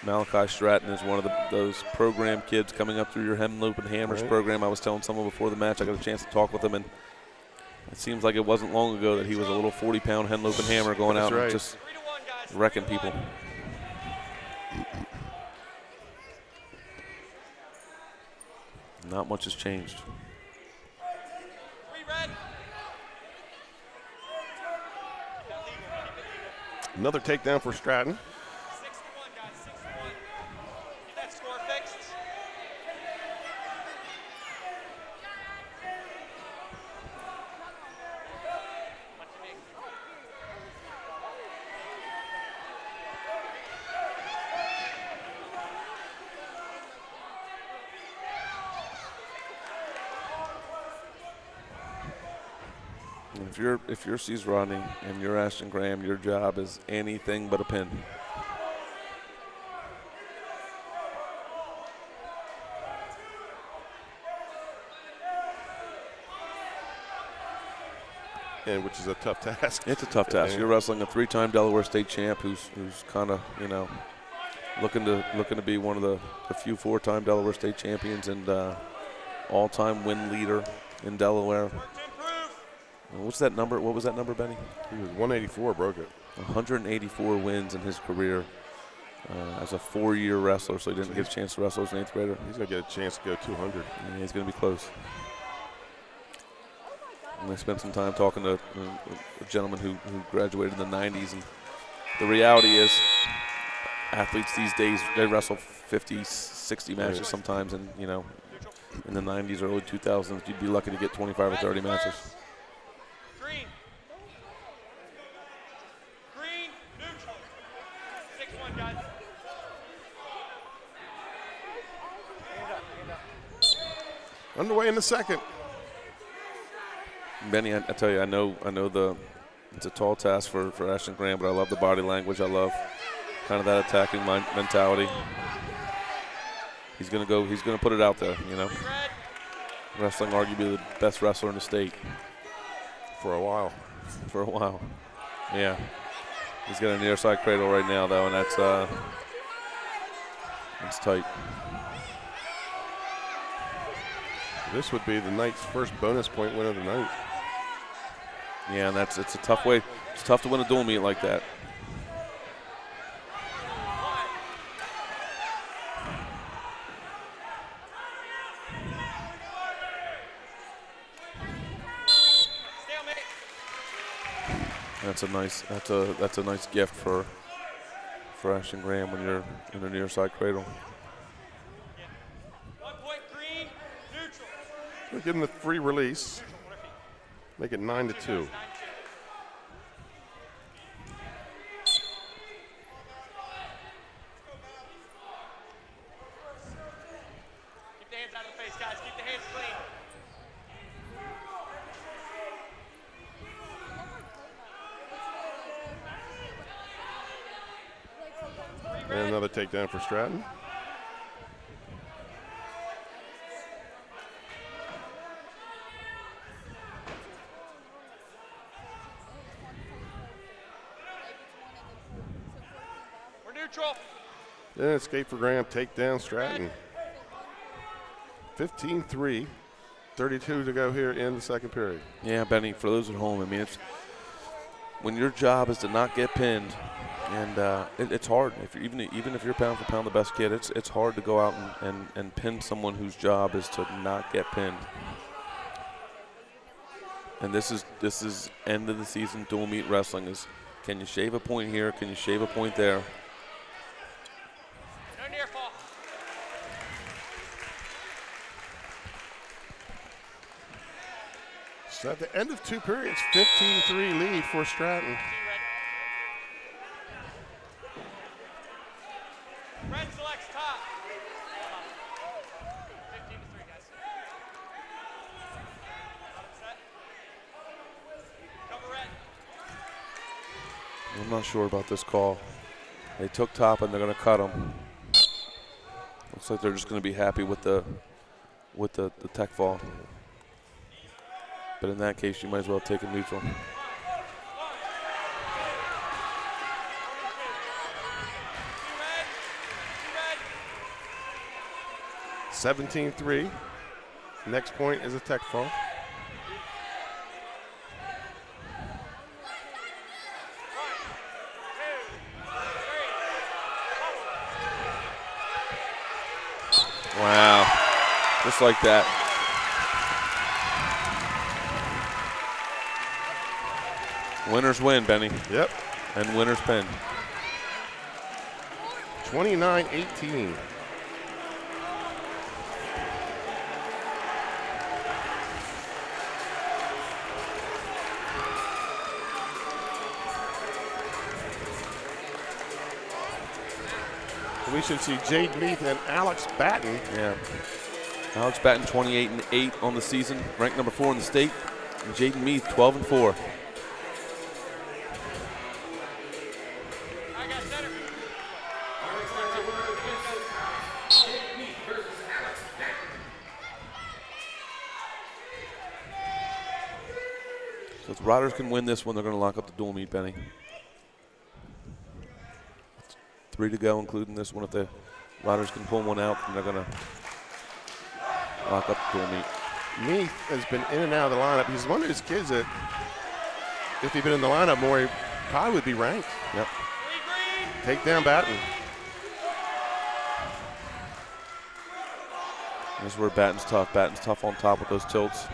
Malachi Stratton is one of those program kids coming up through your Hem Loop and Hammers program. I was telling someone before the match, I got a chance to talk with him, and it seems like it wasn't long ago that he was a little 40-pound Hem Loop and Hammer going out and just wrecking people. Not much has changed. Another takedown for Stratton. If you're Cesar Rodney and you're Ashton Graham, your job is anything but a pin. And which is a tough task. It's a tough task. You're wrestling a 3-time Delaware state champ who's kind of, looking to be one of the few 4-time Delaware state champions and all-time win leader in Delaware. What's that number? What was that number, Benny? He was 184, broke it. 184 wins in his career as a 4-year wrestler, so he didn't get a chance to wrestle as an 8th grader. He's going to get a chance to go 200. Yeah, he's going to be close. And I spent some time talking to a gentleman who graduated in the 90s, and the reality is athletes these days, they wrestle 50, 60 matches sometimes, and, in the 90s, early 2000s, you'd be lucky to get 25 or 30 matches. Green, neutral, 6-1. one, guys. Underway in the second. Benny, I tell you, I know it's a tall task for Ashton Graham, but I love the body language. I love kind of that attacking mentality. He's gonna put it out there, you know. Wrestling, arguably the best wrestler in the state. For a while. Yeah. He's got a near side cradle right now, though, and that's tight. This would be the night's first bonus point win of the night. Yeah, and it's a tough way. It's tough to win a dual meet like that. That's a nice gift for Ashton Graham when you're in a near side cradle. 1 point green, neutral. We'll give him the free release. Make it 9-2. Keep the hands out of the face, guys. Keep the hands clean. And another takedown for Stratton. We're neutral. Then escape for Graham, takedown Stratton. 15-3, 32 to go here in the second period. Yeah, Benny, for those at home, I mean, it's when your job is to not get pinned, and it's hard. Even if you're pound for pound the best kid, it's hard to go out and pin someone whose job is to not get pinned. And this is end of the season dual meet wrestling. Is can you shave a point here? Can you shave a point there? No near fall. So at the end of two periods, 15-3 lead for Stratton. Red selects top. 15-3, guys. Set. Cover red. I'm not sure about this call. They took top and they're going to cut him. Looks like they're just going to be happy with the tech fall. But in that case, you might as well take a neutral. 17-3. Next point is a tech fall. Wow. Just like that. Winners win, Benny. Yep. And winners pin. 29-18. We should see Jade Meath and Alex Batten. Yeah. Alex Batten 28-8 on the season, ranked number 4 in the state. And Jaden Meath 12-4. So if the Riders can win this one, they're going to lock up the dual meet, Benny. 3 to go, including this one. If the Riders can pull one out, then they're going to lock up the dual meet. Meath has been in and out of the lineup. He's one of those kids that, if he'd been in the lineup more, he probably would be ranked. Yep. Take down Batten. This is where Batten's tough. Batten's tough on top with those tilts.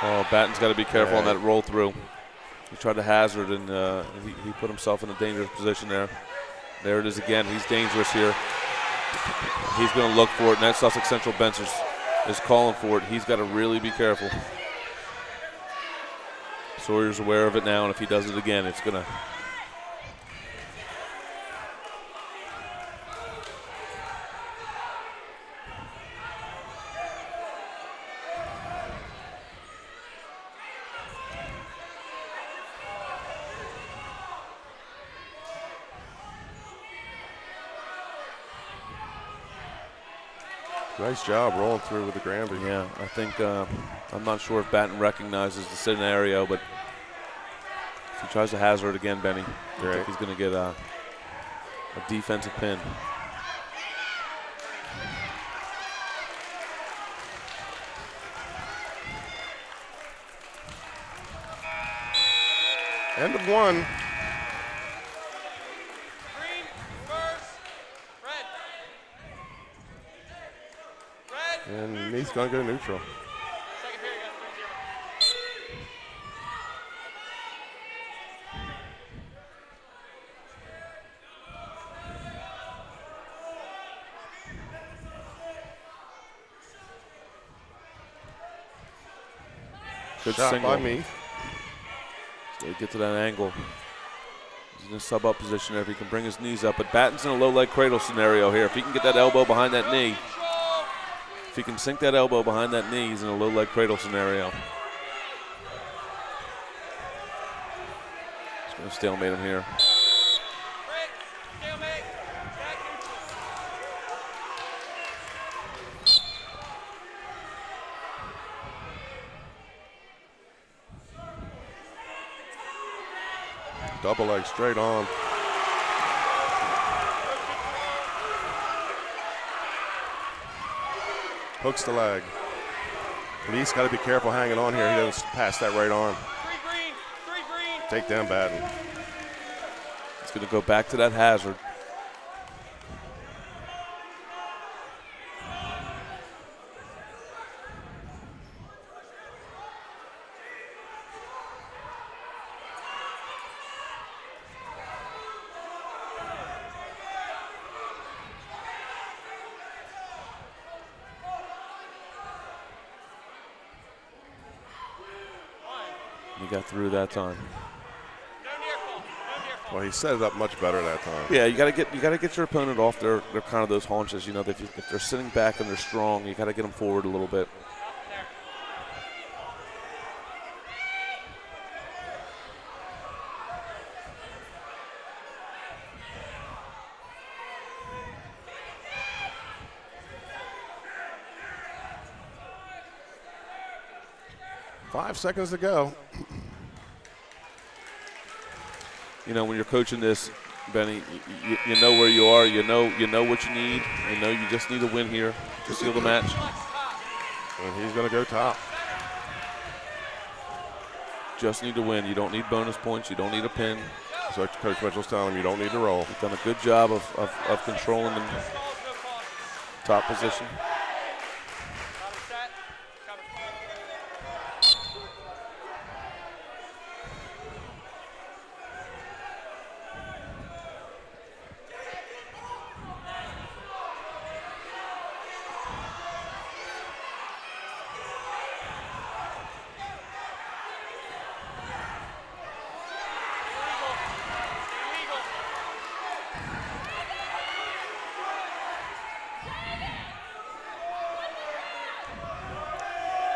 Oh, Batten's got to be careful on that roll through. He tried to hazard, and he put himself in a dangerous position there. There it is again. He's dangerous here. He's going to look for it, and that Sussex Central bench is calling for it. He's got to really be careful. Sawyer's aware of it now, and if he does it again, it's going to. Nice job rolling through with the Granby. Yeah, I think I'm not sure if Batten recognizes the scenario, but if he tries to hazard again, Benny, I think he's going to get a defensive pin. End of one. And Neath's going to go neutral. Good shot single by me. So get to that angle. He's in a sub-up position there if he can bring his knees up. But Batten's in a low leg cradle scenario here. If he can get that elbow behind that knee, if he can sink that elbow behind that knee, he's in a low leg cradle scenario. He's going to stalemate him here. Double leg straight on. Hooks the leg. Lee's got to be careful hanging on here. He doesn't pass that right arm. Take down Batten. He's going to go back to that hazard. He got through that time. Well, he set it up much better that time. Yeah, you got to get your opponent off their kind of those haunches. You know, if they're sitting back and they're strong, you got to get them forward a little bit. Five seconds to go. You know, when you're coaching this, Benny, you know where you are. You know what you need. You know you just need a win here to seal the match. And he's going to go top. Just need to win. You don't need bonus points. You don't need a pin. So Coach Mitchell's telling him you don't need to roll. You've done a good job of controlling the top position.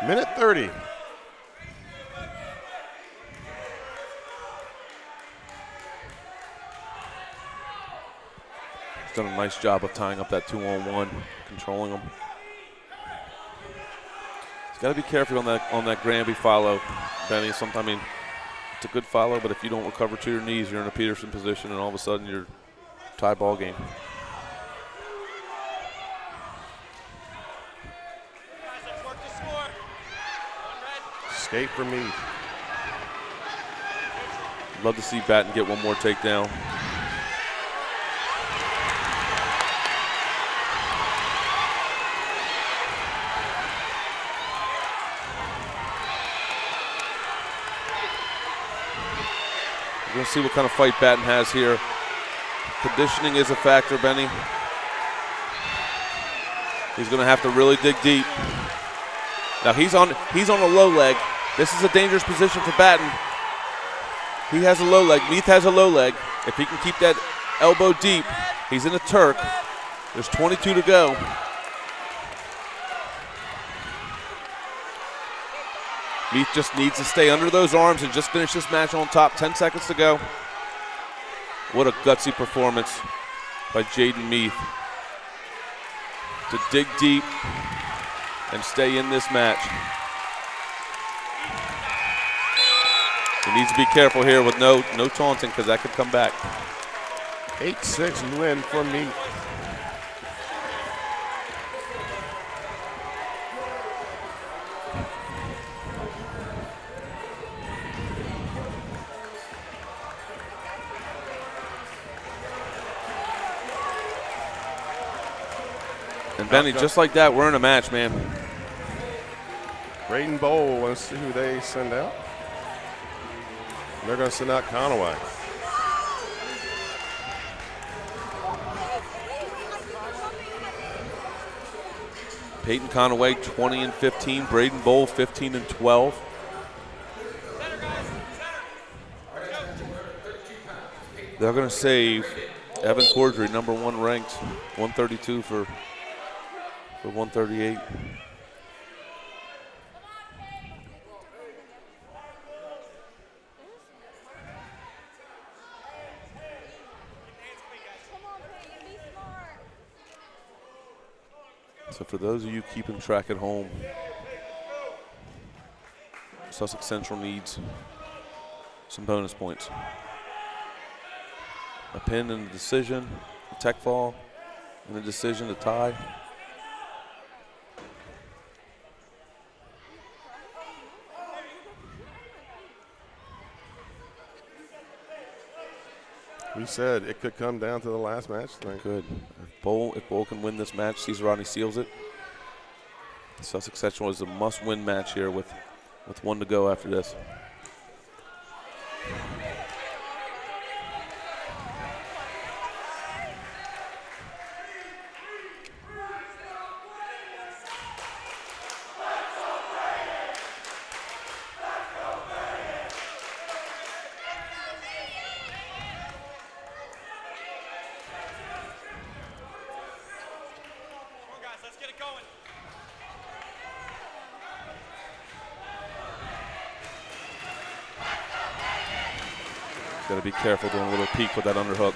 Minute 30. He's done a nice job of tying up that 2-on-1, controlling him. He's got to be careful on that Granby follow, Benny. Sometimes, I mean, it's a good follow, but if you don't recover to your knees, you're in a Peterson position, and all of a sudden you're tie ball game. Escape from me. Love to see Batten get one more takedown. We'll see what kind of fight Batten has here. Conditioning is a factor, Benny. He's going to have to really dig deep. Now he's on a low leg. This is a dangerous position for Batten. He has a low leg. Meath has a low leg. If he can keep that elbow deep, he's in a Turk. There's 22 to go. Meath just needs to stay under those arms and just finish this match on top. 10 seconds to go. What a gutsy performance by Jaden Meath to dig deep and stay in this match. He needs to be careful here with no taunting because that could come back. 8-6 win for Meath. And Benny, just like that, we're in a match, man. Braden Bowl, let's see who they send out. They're going to send out Conaway. Peyton Conaway, 20-15. Braden Bowl, 15-12. They're going to save Evan Cordry, number 1 ranked, 132 for 138. So for those of you keeping track at home, Sussex Central needs some bonus points. A pin and a decision, a tech fall, and a decision to tie. We said it could come down to the last match tonight. Good. If Bowl can win this match, Cesar Rodney seals it. Sussex Central is a must-win match here with 1 to go after this. Got to be careful doing a little peek with that underhook.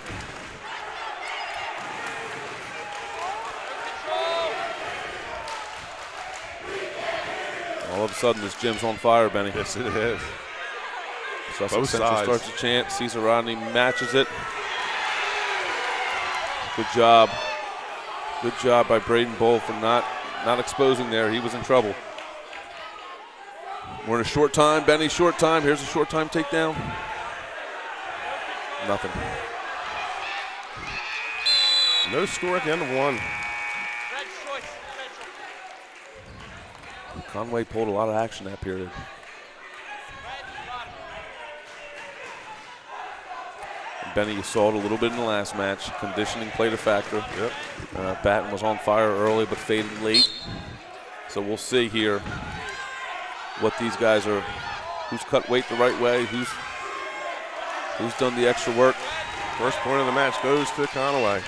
All of a sudden, this gym's on fire, Benny. Yes, it is. Sussex Central starts to chant. Cesar Rodney matches it. Good job. Good job by Braden Bowl for not exposing there. He was in trouble. We're in a short time, Benny. Short time. Here's a short time takedown. Nothing. No score at the end of 1. Conway pulled a lot of action that period. And Benny, you saw it a little bit in the last match. Conditioning played a factor. Yep. Batten was on fire early but faded late. So we'll see here what these guys are, who's cut weight the right way, who's done the extra work. First point of the match goes to Conaway.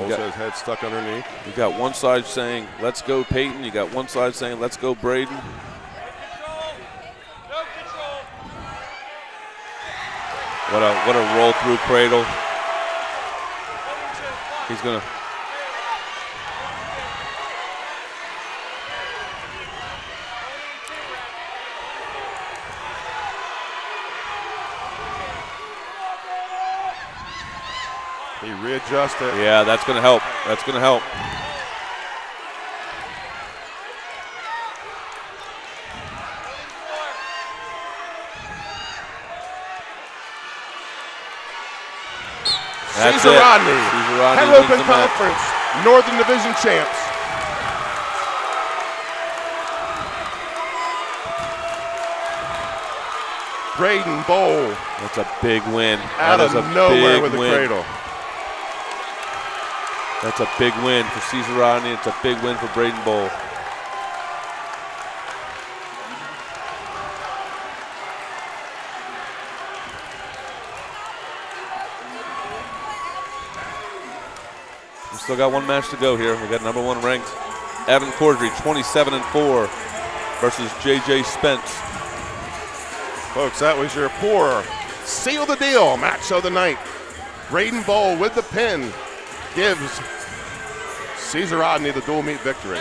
His head stuck underneath. You got one side saying, let's go Peyton. You got one side saying, let's go Braden. What a roll through cradle. He's gonna. He readjusted. Yeah, that's going to help. That's going to help. That's Caesar it. Rodney, Caesar Rodney Head wins Open the match. Conference, Northern Division champs. Braden Bowl. That's a big win. Out of nowhere with the cradle. That's a big win for Caesar Rodney. It's a big win for Braden Bowl. We still got one match to go here. We got number 1 ranked Evan Cordry, 27-4 versus J.J. Spence. Folks, that was your poor seal the deal match of the night. Braden Bowl with the pin gives Caesar Rodney the dual meet victory.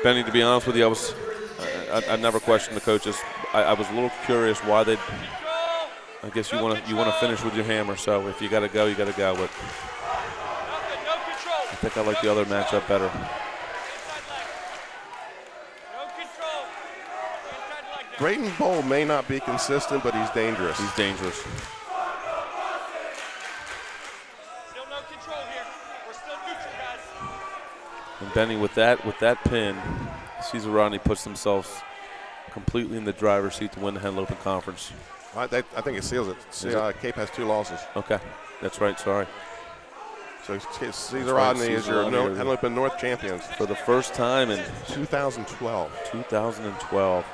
Benny, to be honest with you, I never questioned the coaches. I was a little curious why they. I guess you want to finish with your hammer. So if you got to go, you got to go. But I think I like the other matchup better. Braden Bowl may not be consistent, but he's dangerous. He's dangerous. Still no control here. We're still neutral, guys. And Benny, with that pin, Caesar Rodney puts themselves completely in the driver's seat to win the Head Open Conference. I think it seals it. Cape has 2 losses. Okay, that's right. Sorry. So Caesar Rodney is your Head Open North champions for the first time in 2012. 2012.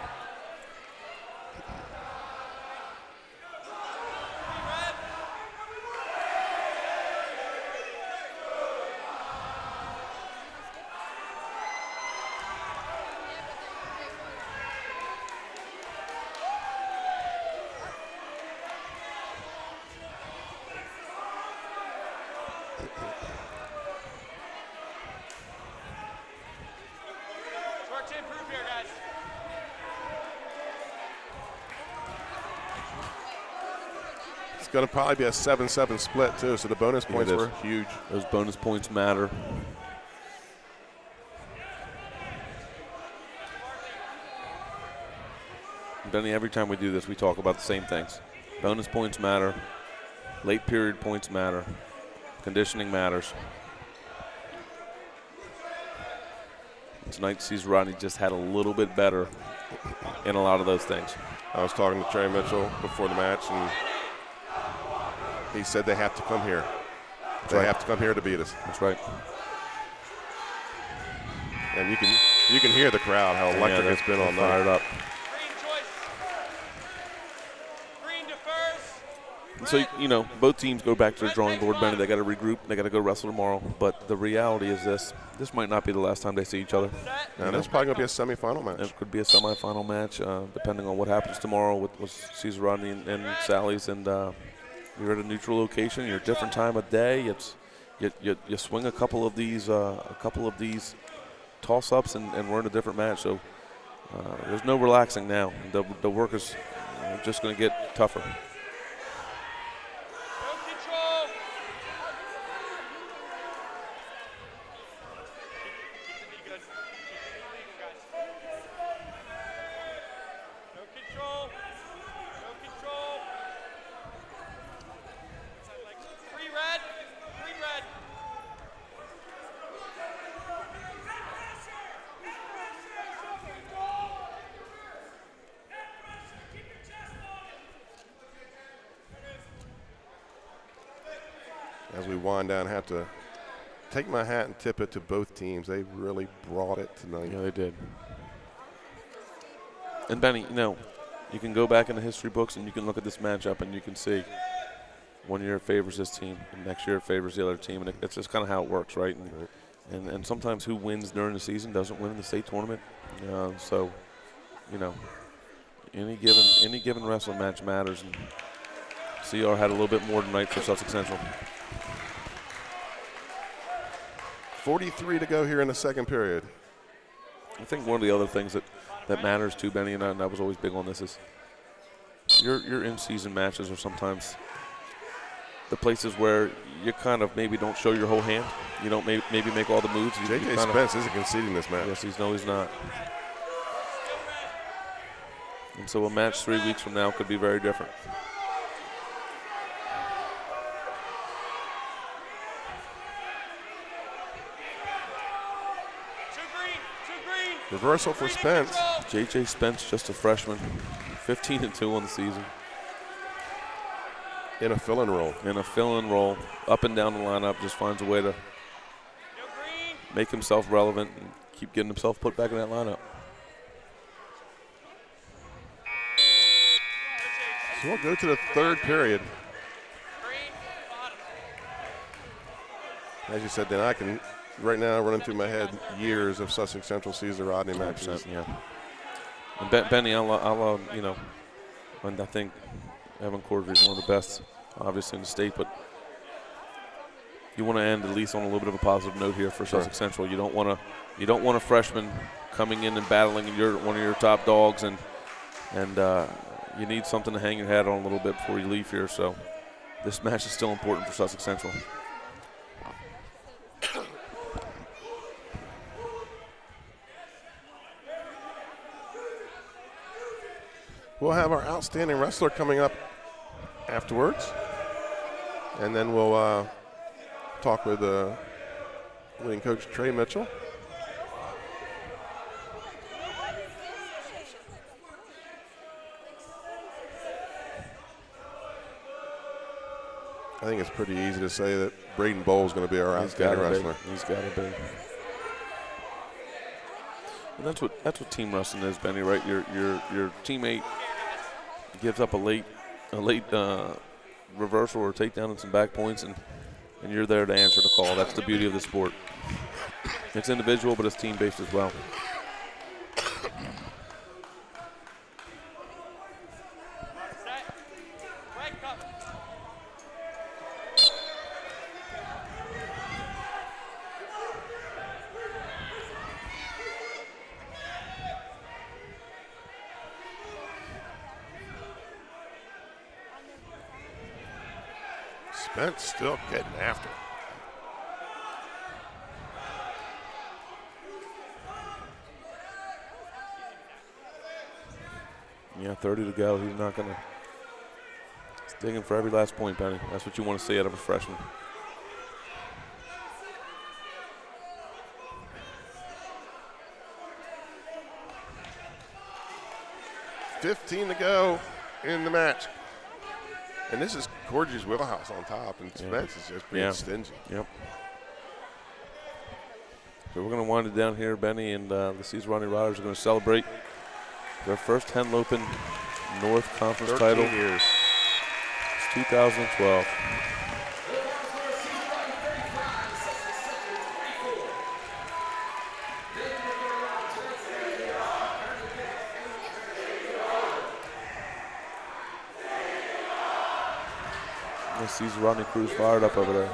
Work to improve here, guys. It's going to probably be a 7-7 split, too, so the bonus points were huge. Those bonus points matter. Benny, every time we do this, we talk about the same things. Bonus points matter. Late period points matter. Conditioning matters. Tonight, Caesar Rodney just had a little bit better in a lot of those things. I was talking to Trey Mitchell before the match, and he said they have to come here. They have to come here to beat us. That's right. And you can hear the crowd, how electric it's been all night. Fired up. Green choice. Green defers. So, you know, both teams go back to the drawing board, Benny. They got to regroup. They got to go wrestle tomorrow. But the reality is this might not be the last time they see each other. And it's probably going to be a semifinal match. It could be a semifinal match, depending on what happens tomorrow with Caesar Rodney and Sally's. And you're at a neutral location. You're a different time of day. It's you swing a couple of these toss-ups, and we're in a different match. So there's no relaxing now. The work is just going to get tougher. As we wind down, I have to take my hat and tip it to both teams. They really brought it tonight. Yeah, they did. And Benny, you know, you can go back in the history books and you can look at this matchup and you can see 1 year it favors this team and next year it favors the other team, and it's just kind of how it works, right? And sometimes who wins during the season doesn't win in the state tournament. So, you know, any given wrestling match matters, and CR had a little bit more tonight for Sussex Central. 43 to go here in the second period. I think one of the other things that matters too, Benny, and I was always big on this, is your in-season matches are sometimes the places where you kind of maybe don't show your whole hand. You don't maybe make all the moves. J.J. Spence isn't conceding this match. Yes, he's not. And so a match 3 weeks from now could be very different. Reversal for Spence. J.J. Spence, just a freshman, 15-2 on the season. In a fill-in role. In a fill-in role, up and down the lineup, just finds a way to make himself relevant and keep getting himself put back in that lineup. So we'll go to the third period. As you said, then I can right now running through my head years of Sussex Central Caesar Rodney matches. Yeah. And Benny, I'll you know, and I think Evan Cordry is one of the best, obviously, in the state, but you want to end at least on a little bit of a positive note here for Sussex Central. You don't want a freshman coming in and battling, and you're one of your top dogs, and you need something to hang your hat on a little bit before you leave here. So this match is still important for Sussex Central. We'll have our outstanding wrestler coming up afterwards, and then we'll talk with winning coach Trey Mitchell. I think it's pretty easy to say that Braden Bowl is going to be our outstanding wrestler. He's got to be. And that's what team wrestling is, Benny. Right? Your teammate gives up a late reversal or takedown and some back points, and you're there to answer the call. That's the beauty of the sport. It's individual, but it's team-based as well. Spence still getting after it. Yeah, 30 to go. He's not going to. He's digging for every last point, Benny. That's what you want to see out of a freshman. $15 to go in the match. And this is Cordry's wheelhouse on top, and Spence is just being stingy. Yep. So we're going to wind it down here, Benny, and the Caesar Rodney Riders are going to celebrate their first Henlopen North Conference title. 13 years. It's 2012. The Caesar Rodney crew's fired up over there.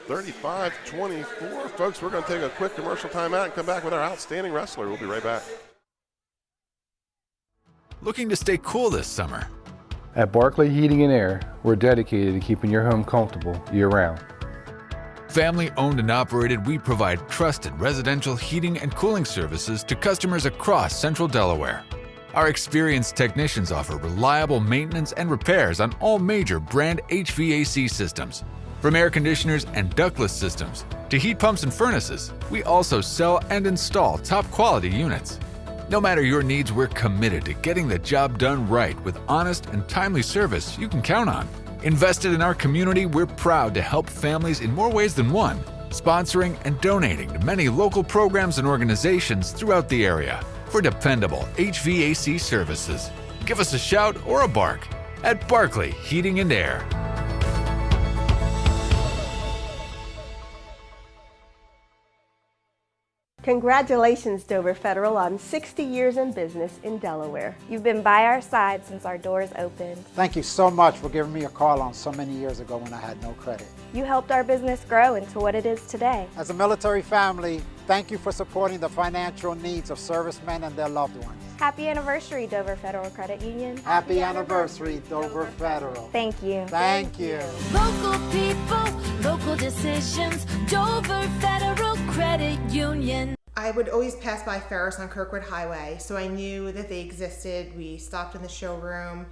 35-24. Folks, we're going to take a quick commercial timeout and come back with our outstanding wrestler. We'll be right back. Looking to stay cool this summer? At Barclay Heating and Air, we're dedicated to keeping your home comfortable year-round. Family owned and operated, we provide trusted residential heating and cooling services to customers across central Delaware. Our experienced technicians offer reliable maintenance and repairs on all major brand HVAC systems. From air conditioners and ductless systems to heat pumps and furnaces, we also sell and install top quality units. No matter your needs, we're committed to getting the job done right with honest and timely service you can count on. Invested in our community, we're proud to help families in more ways than one, sponsoring and donating to many local programs and organizations throughout the area for dependable HVAC services. Give us a shout or a bark at Barclay Heating and Air. Congratulations, Dover Federal, on 60 years in business in Delaware. You've been by our side since our doors opened. Thank you so much for giving me a call on so many years ago when I had no credit. You helped our business grow into what it is today. As a military family, thank you for supporting the financial needs of servicemen and their loved ones. Happy anniversary, Dover Federal Credit Union. Happy anniversary, Dover Federal. Thank you. Thank you. Local people, local decisions, Dover Federal Credit Union. I would always pass by Ferris on Kirkwood Highway, so I knew that they existed. We stopped in the showroom.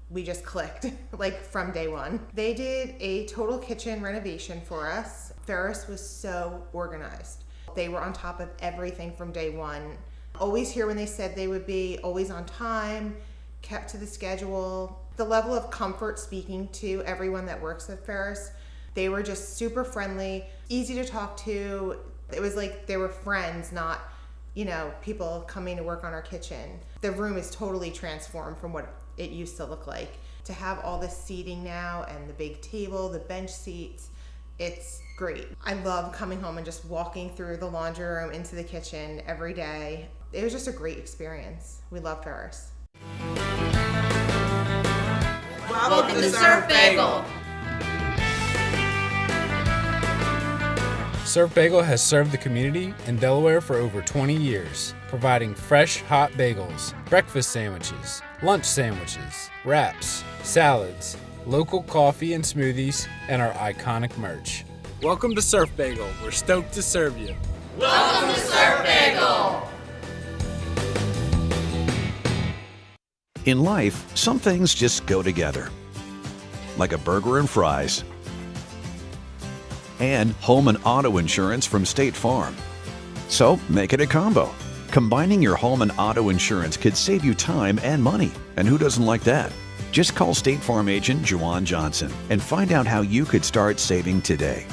We just clicked, like from day one. They did a total kitchen renovation for us. Ferris was so organized. They were on top of everything from day one. Always here when they said they would be, always on time, kept to the schedule. The level of comfort speaking to everyone that works at Ferris, they were just super friendly, easy to talk to. It was like they were friends, not, people coming to work on our kitchen. The room is totally transformed from what it used to look like. To have all this seating now and the big table, the bench seats, it's great. I love coming home and just walking through the laundry room into the kitchen every day. It was just a great experience. We love Ferris. Welcome to Surf Bagel. Surf Bagel has served the community in Delaware for over 20 years, providing fresh, hot bagels, breakfast sandwiches, lunch sandwiches, wraps, salads, local coffee and smoothies, and our iconic merch. Welcome to Surf Bagel. We're stoked to serve you. Welcome to Surf Bagel. In life, some things just go together, like a burger and fries, and home and auto insurance from State Farm. So make it a combo. Combining your home and auto insurance could save you time and money, and who doesn't like that? Just call State Farm agent Juwan Johnson and find out how you could start saving today.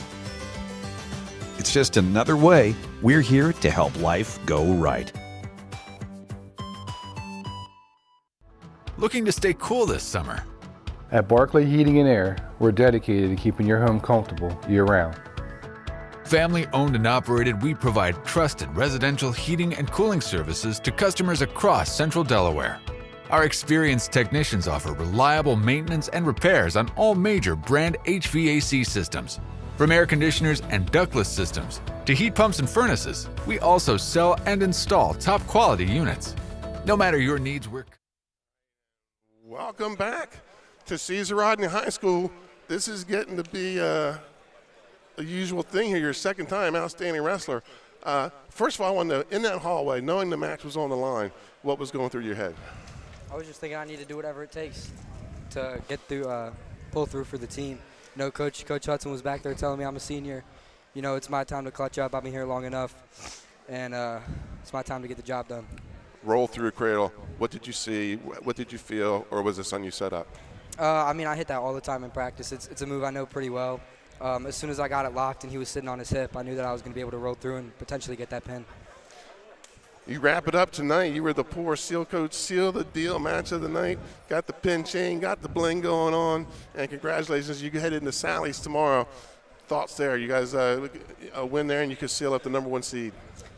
It's just another way we're here to help life go right. Looking to stay cool this summer? At Barclay Heating and Air, we're dedicated to keeping your home comfortable year-round. Family owned and operated, we provide trusted residential heating and cooling services to customers across central Delaware. Our experienced technicians offer reliable maintenance and repairs on all major brand HVAC systems. From air conditioners and ductless systems to heat pumps and furnaces, we also sell and install top quality units. No matter your needs, we're... Welcome back to Caesar Rodney High School. This is getting to be a usual thing here, your second time outstanding wrestler. First of all, I want to know, in that hallway, knowing the match was on the line, what was going through your head? I was just thinking I need to do whatever it takes to get through, pull through for the team. Coach Hudson was back there telling me I'm a senior. It's my time to clutch up. I've been here long enough, and it's my time to get the job done. Roll through a cradle. What did you see? What did you feel? Or was this something you set up? I hit that all the time in practice. It's a move I know pretty well. As soon as I got it locked and he was sitting on his hip, I knew that I was going to be able to roll through and potentially get that pin. You wrap it up tonight. You were the poor seal coach, seal the deal match of the night. Got the pin chain, got the bling going on, and congratulations. You head into Sally's tomorrow. Thoughts there? You guys win there and you can seal up the #1 seed.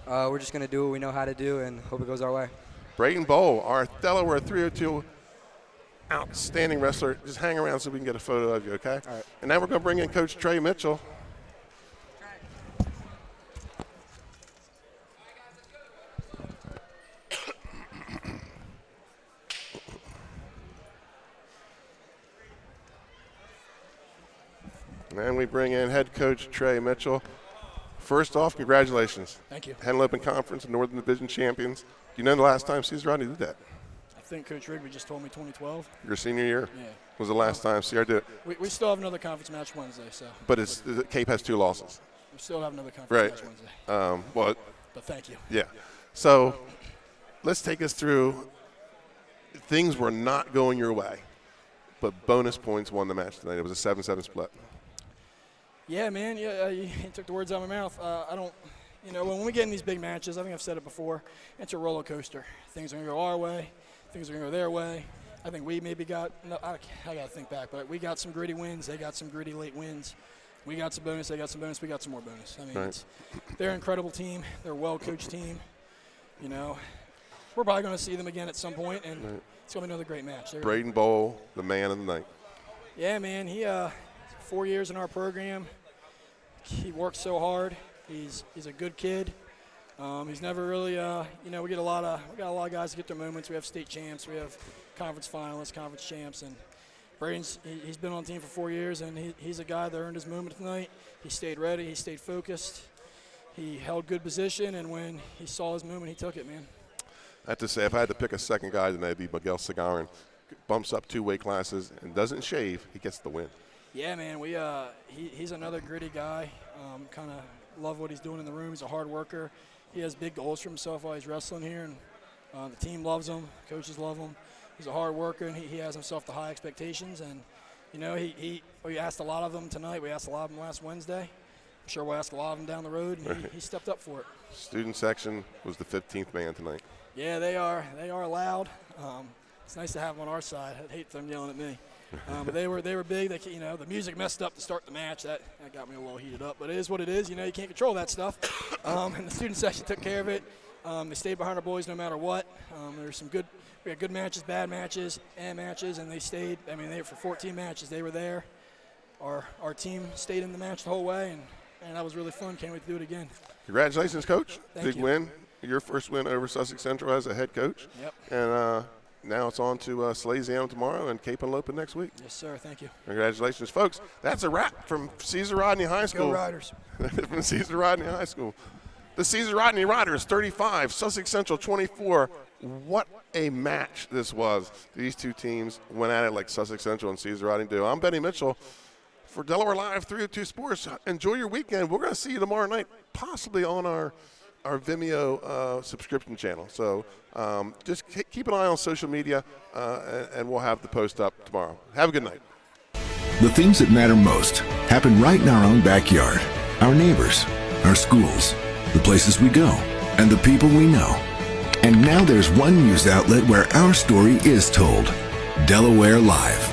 We're just going to do what we know how to do and hope it goes our way. Brayden Bowl, our Delaware 302 outstanding wrestler. Just hang around so we can get a photo of you, okay? All right. And now we're going to bring in Coach Trey Mitchell. And we bring in head coach Trey Mitchell. First off, congratulations. Thank you. Henle Open Conference and Northern Division champions. Do you know the last time Caesar Rodney did that? I think Coach Rigby just told me 2012. Your senior year? Yeah. Was the last time CR did it? We still have another conference match Wednesday, so. But Cape has 2 losses. We still have another conference match Wednesday. But thank you. Yeah. So let's take us through. Things were not going your way, but bonus points won the match tonight. It was a 7-7 split. Yeah, man. Yeah, you took the words out of my mouth. I don't, when we get in these big matches, I think I've said it before, it's a roller coaster. Things are going to go our way. Things are going to go their way. I think we maybe I got to think back, but we got some gritty wins. They got some gritty late wins. We got some bonus. They got some bonus. We got some more bonus. Right. They're an incredible team. They're a well-coached team. We're probably going to see them again at some point, and it's going to be another great match. Brayden Bowl, the man of the night. Yeah, man. He 4 years in our program. He works so hard. He's a good kid. He's never really, we got a lot of guys that get their moments. We have state champs, we have conference finalists, conference champs, and Braden's he's been on the team for 4 years, and he's a guy that earned his moment tonight. He stayed ready, he stayed focused, he held good position, and when he saw his moment, he took it, man. I have to say, if I had to pick a second guy tonight, it'd be Miguel Segarin. Bumps up 2 weight classes and doesn't shave, he gets the win. Yeah, man, he's another gritty guy. Kind of love what he's doing in the room. He's a hard worker. He has big goals for himself while he's wrestling here, and the team loves him. Coaches love him. He's a hard worker, and he has himself to high expectations. And we asked a lot of them tonight. We asked a lot of them last Wednesday. I'm sure we'll ask a lot of them down the road, and he stepped up for it. Student section was the 15th man tonight. Yeah, they are loud. It's nice to have them on our side. I'd hate them yelling at me. But they were big. The music messed up to start the match. That got me a little heated up. But it is what it is. You can't control that stuff. And the student section took care of it. They stayed behind our boys no matter what. We had good matches, bad matches, and matches, and they stayed. I mean, for 14 matches, they were there. Our team stayed in the match the whole way, and that was really fun. Can't wait to do it again. Congratulations, Coach. Big win. Your first win over Sussex Central as a head coach. Yep. And now it's on to Salesiano tomorrow and Cape and Lopen next week. Yes, sir. Thank you. Congratulations, folks. That's a wrap from Caesar Rodney High School. Go Riders. From Caesar Rodney High School. The Caesar Rodney Riders 35, Sussex Central 24. What a match this was. These two teams went at it like Sussex Central and Caesar Rodney do. I'm Benny Mitchell for Delaware Live 302 Sports. Enjoy your weekend. We're going to see you tomorrow night, possibly on our Vimeo subscription channel. So just keep an eye on social media, and we'll have the post up tomorrow. Have a good night. The things that matter most happen right in our own backyard. Our neighbors, our schools, the places we go, and the people we know. And now there's one news outlet where our story is told. Delaware Live.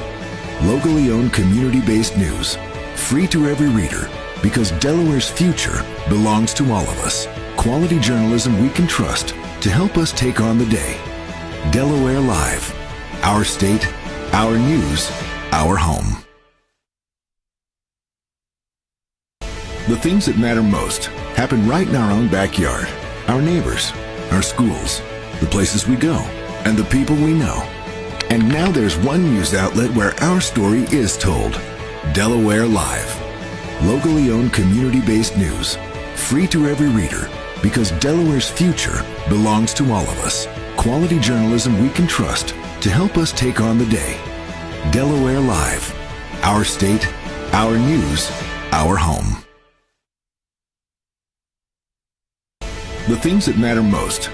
Locally owned, community-based news. Free to every reader, because Delaware's future belongs to all of us. Quality journalism we can trust to help us take on the day. Delaware Live. Our state, our news, our home. The things that matter most happen right in our own backyard. Our neighbors, our schools, the places we go, and the people we know. And now there's one news outlet where our story is told. Delaware Live. Locally owned, community-based news. Free to every reader, because Delaware's future belongs to all of us. Quality journalism we can trust to help us take on the day. Delaware Live. Our state, our news, our home. The things that matter most